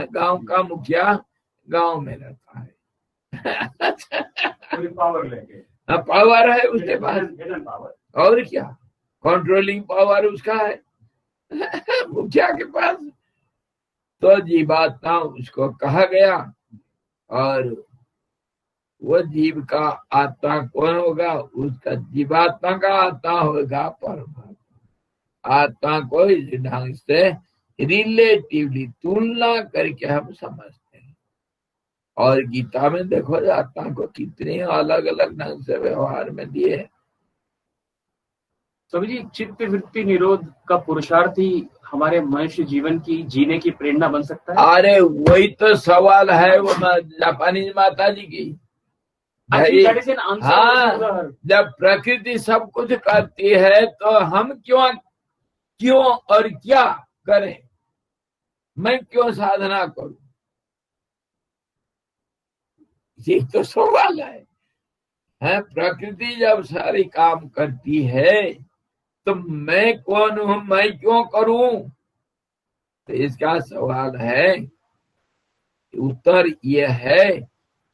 गांव का मुखिया गांव में रहता है। पूरी पावर लेके, पावर है उसके पास, हिडन पावर। और क्या, कंट्रोलिंग पावर उसका है मुखिया के पास। तो जीवात्मा उसको कहा गया। और वो जीव का आत्मा कौन होगा? उसका जीवात्मा का आत्मा होगा परमात्मा। आत्मा को इस ढंग से रिलेटिवली तुलना करके हम समझते हैं। और गीता में देखो आत्मा को कितने अलग अलग ढंग से व्यवहार में दिए। स्वामी जी, चित्त वृत्ति निरोध का पुरुषार्थ ही हमारे मनुष्य जीवन की जीने की प्रेरणा बन सकता है। अरे वही तो सवाल है वो जापानीज माता जी की। हाँ, जब प्रकृति सब कुछ करती है तो हम क्यों और क्या करें? मैं क्यों साधना करूं? ये तो सवाल है। प्रकृति जब सारी काम करती है तो मैं कौन हूं? मैं क्यों करूं? तो इसका सवाल है, उत्तर यह है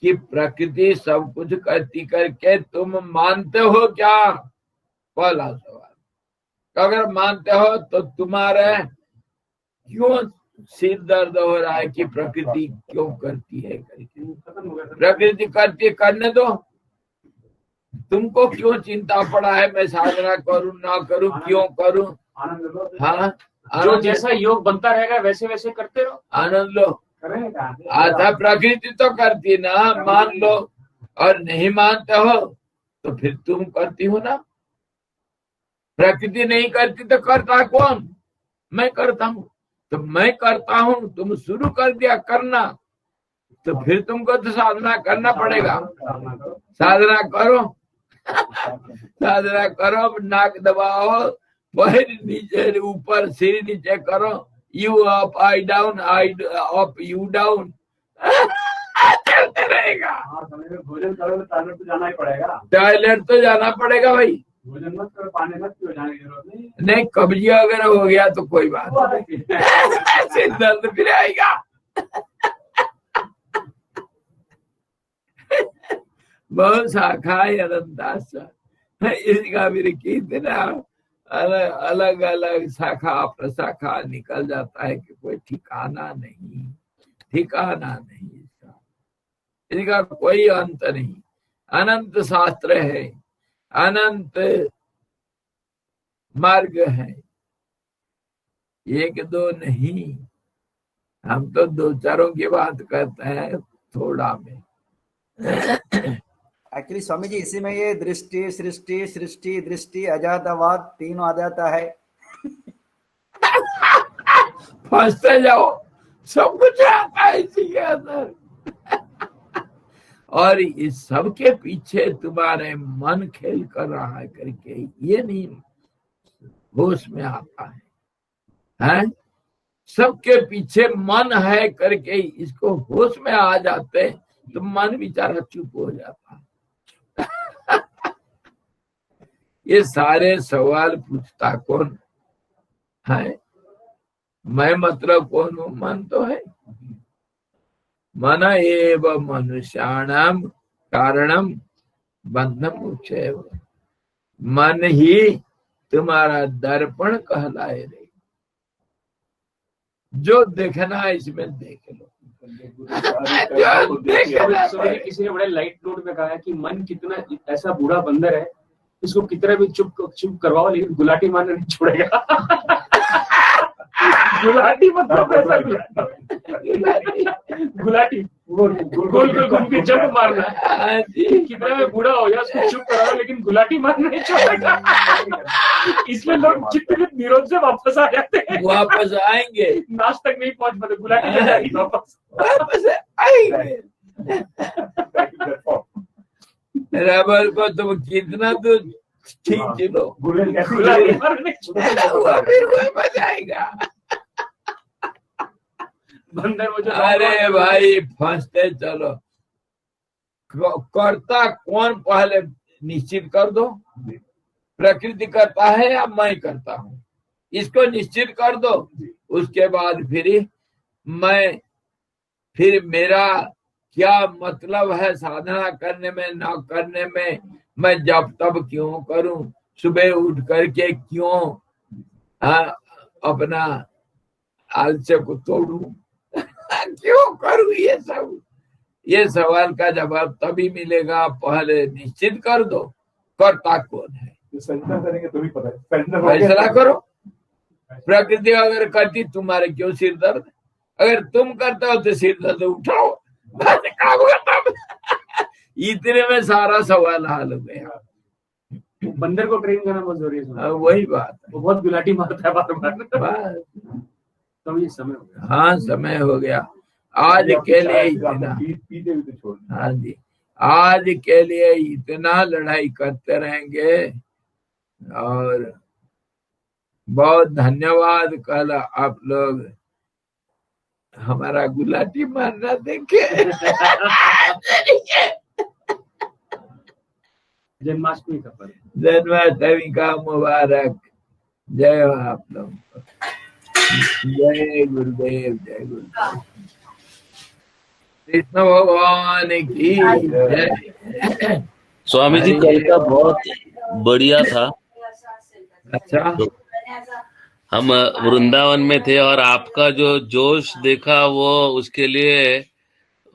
कि प्रकृति सब कुछ करती करके तुम मानते हो क्या? पहला सवाल। अगर मानते हो तो तुम्हारे क्यों सिर दर्द हो रहा है कि प्रकृति क्यों करती है करके? प्रकृति करती, करने दो। तुमको क्यों चिंता पड़ा है मैं साधना करूं ना करूं, क्यों करूं? हाँ, जो जैसा योग बनता रहेगा वैसे वैसे करते रहो, आनंद लो। आधा प्रकृति तो करती ना, मान लो। और नहीं मानते हो तो फिर तुम करती हो ना। प्रकृति नहीं करती तो करता कौन? मैं करता हूं। तो मैं करता हूं, तुम शुरू कर दिया करना, तो फिर तुमको तो साधना करना पड़ेगा। साधना करो साधना करो, नाक दबाओ, पैर नीचे ऊपर, सिर नीचे करो, you up I down, I up you down, चलते रहेगा। भोजन करो तो टॉयलेट तो जाना ही पड़ेगा। टॉयलेट तो जाना पड़ेगा भाई। भोजन मत करो, पानी मत पियो, जाने की जरूरत नहीं। नहीं, कब्जिया अगर हो गया तो कोई बात नहीं, सिर दर्द फिर आएगा। बहुत शाखा है अनंतास, इसका फिर कितना अलग अलग शाखा प्रशाखा निकल जाता है कि कोई ठिकाना नहीं इसका कोई अंत नहीं। अनंत शास्त्र है, अनंत मार्ग है, एक दो नहीं। हम तो दो चारों की बात करते हैं थोड़ा में। एक्चुअली स्वामी जी इसी में ये दृष्टि सृष्टि सृष्टि दृष्टि अजातवाद तीनों आ जाता है। फंसते जाओ, सब कुछ आता है इसी के अंदर। और इस सब के पीछे तुम्हारे मन खेल कर रहा है करके ये नहीं होश में आता है? सबके पीछे मन है करके इसको होश में आ जाते तो मन बेचारा चुप हो जाता है। ये सारे सवाल पूछता कौन है? मैं मतलब कौन हूं? मन तो है। मन एव मनुष्याणाम कारणम बंधम मोक्षे। मन ही तुम्हारा दर्पण कहलाए रे। जो देखना है इसमें देख लो। किसी ने बड़े लाइट नोट में कहा है कि मन कितना ऐसा बूढ़ा बंदर है, इसको कितना भी चुप करवाओ लेकिन गुलाटी मारना नहीं छोड़ेगा। गुलाटी मतलब ऐसा गुलाटी गोल गोल घूम के जंप मारना है। कितना भी बूढ़ा हो जाए उसको चुप कराओ लेकिन गुलाटी मारना नहीं छोड़ेगा। इसलिए लोग चित्त निरोध से वापस आ जाते हैं। वापस आएंगे, नाच तक नहीं पहुंच पाते, गुलाटी वापस आएंगे। रबर को तुम कितना तो खींच लो, गुलाटी मारने वो फिर वही बजाएगा। बंदर वो जो अरे भाई फंसते चलो। करता कौन पहले निश्चित कर दो, प्रकृति करता है या मैं करता हूँ, इसको निश्चित कर दो। उसके बाद फिर मेरा क्या मतलब है साधना करने में ना करने में, मैं जब तब क्यों करूं, सुबह उठ करके क्यों अपना आलस्य को तोड़ूं क्यों करूं ये सब। ये सवाल का जवाब तभी मिलेगा पहले निश्चित कर दो करता कौन है। सजदा करेंगे तो भी पता है, फैसला करो। प्रकृति अगर करती तुम्हारे क्यों सिर दर्द, अगर तुम करते हो तो सिर दर्द उठाओ, बस काम खत्म। इतने में सारा सवाल हल हो गया। बंदर को ट्रेन करना बहुत जरूरी है। वही बात है, वो बहुत गुलाटी मारता है बार बार। बस। तो ये समय हो गया। हाँ समय हो गया आज के लिए इतना। पीते हुए तो छोड़। हाँ जी, आज के लिए इतना लड़ाई करते रहेंगे। और बहुत धन्यवाद। कल आप लोग हमारा गुलाटी मारना देखे। जन्माष्टमी का पर्व, जन्माष्टमी का मुबारक। जय हो आप लोग। जय गुरुदेव, जय गुरुदेव। कृष्ण भगवान की जय। स्वामी जी कल का बहुत बढ़िया था। अच्छा, तो हम वृंदावन में थे और आपका जो जोश देखा वो उसके लिए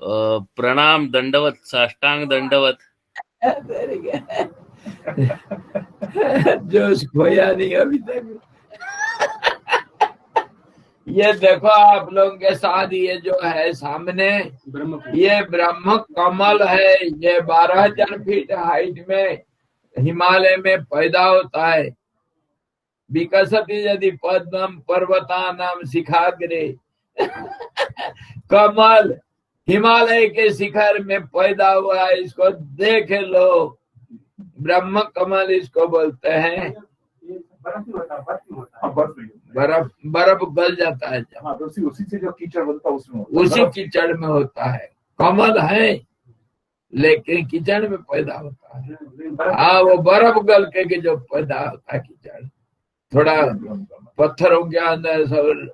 प्रणाम, दंडवत, साष्टांग दंडवत। जोश खोया नहीं अभी तक। ये देखो आप लोगों के साथ ये जो है सामने, ये ब्रह्म कमल है। ये 12,000 फीट हाइट में हिमालय में पैदा होता है। विकसति यदि पद्मम पर्वतानाम शिखाग्रे। कमल हिमालय के शिखर में पैदा हुआ है, इसको देख लो। ब्रह्म कमल इसको बोलते हैं। बर्फ गल जाता है जब, हाँ, तो उसी से जो कीचड़ बनता है उसमें उसी कीचड़ में होता है। कमल है लेकिन कीचड़ में पैदा होता है। हाँ, वो बर्फ गल के जो पैदा होता है कीचड़, थोड़ा पत्थरों के अंदर सब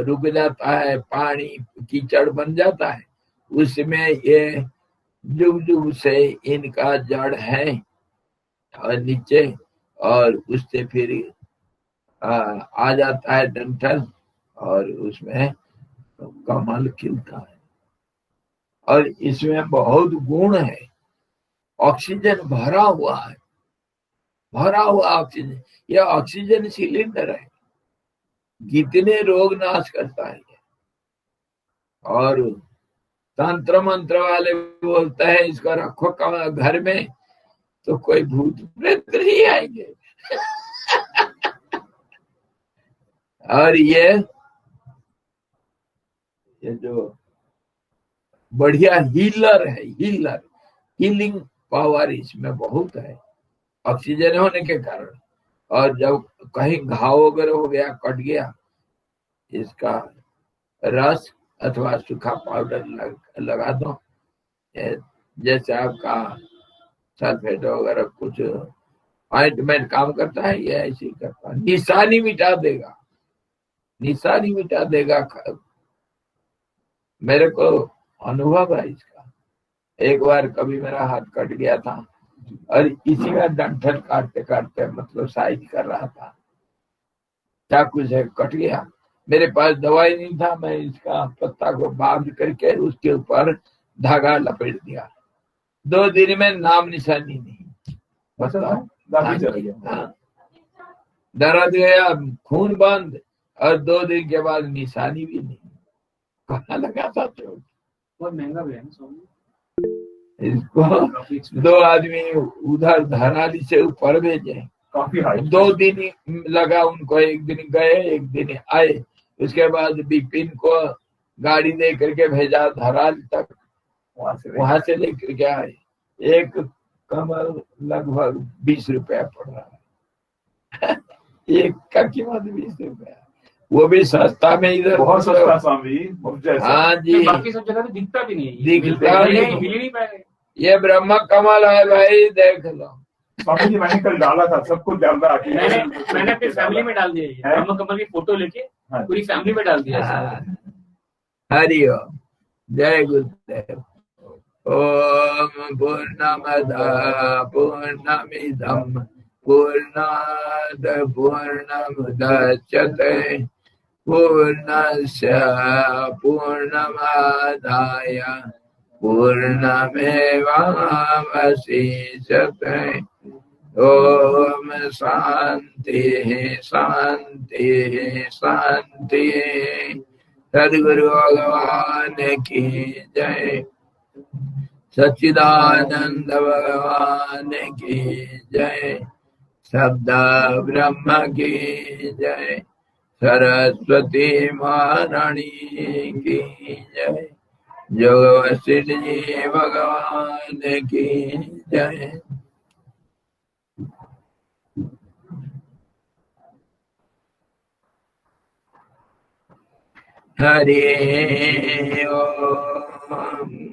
रुक जाता है, पानी कीचड़ बन जाता है। उसमें ये जुग जुग से इनका जड़ है और नीचे, और उससे फिर आ जाता है डंठल और उसमें कमल खिलता है। और इसमें बहुत गुण है। ऑक्सीजन भरा हुआ है, भरा हुआ ऑक्सीजन। यह ऑक्सीजन सिलेंडर है, कितने रोग नाश करता है। और तंत्र मंत्र वाले बोलते हैं इसको रखो घर में तो कोई भूत प्रेत नहीं आएंगे। और ये जो बढ़िया हीलर है, हीलिंग पावर इसमें बहुत है ऑक्सीजन होने के कारण। और जब कहीं घाव वगैरह हो गया, कट गया, इसका रस अथवा सूखा पाउडर लगा दो। जैसे आपका सल्फेट वगैरह कुछ ऑइंटमेंट काम करता है, ये ऐसे ही करता है। निशानी मिटा देगा, निशानी मिटा देगा। मेरे को अनुभव है इसका। एक बार कभी मेरा हाथ कट गया था और इसी का डंठल काटते काटते मतलब साइज कर रहा था, चाकू से कट गया। मेरे पास दवाई नहीं था, मैं इसका पत्ता को बांध करके उसके ऊपर धागा लपेट दिया। 2 दिन में नाम निशानी नहीं। बताओ, दर्द गया, खून बंद, और 2 दिन के बाद निशानी भी नहीं। कहाँ लगा था चोट? बहुत महंगा भी है ना स्वामी। इसको 2 आदमी उधर धराली से ऊपर भेजे, काफी हाई। 2 दिन लगा उनको। 1 दिन गए, 1 दिन आए। उसके बाद बिपिन को गाड़ी दे करके भेजा धराली तक, वहां से लेकर क्या है, एक कमल लगभग 20 रुपया पड़ रहा है। एक का कीमत 20 रुपया, वो भी सस्ता में इधर बहुत सस्ता स्वामी, मुफ्त जैसा। हाँ जी, बाकी सब जगह तो दिखता भी नहीं है, दिखता मिल नहीं। नहीं पाएगा। ये ब्रह्म कमल है भाई, देख लो। स्वामी जी मैंने कल डाला था, सबको डाल रहा है। मैंने अपनी फैमिली में डाल दिया है, ब्रह्म कमल की फोटो लेके पूरी फैमिली में डाल दिया है। हरि ओम, जय गुरुदेव। ओम पूर्णमद पूर्णमिदं पूर्णात् पूर्णमुदच्यते पूर्णस्य पूर्णमादाय पूर्णमेवावशिष्यते। ओम शांति शांति शांति। सद्गुरु भगवान की जय, सच्चिदानंद भगवान की जय, शब्द ब्रह्म की जय, सरस्वती महारानी की जय, जोग वशिष्ठ जी भगवान की जय। हरि ओम।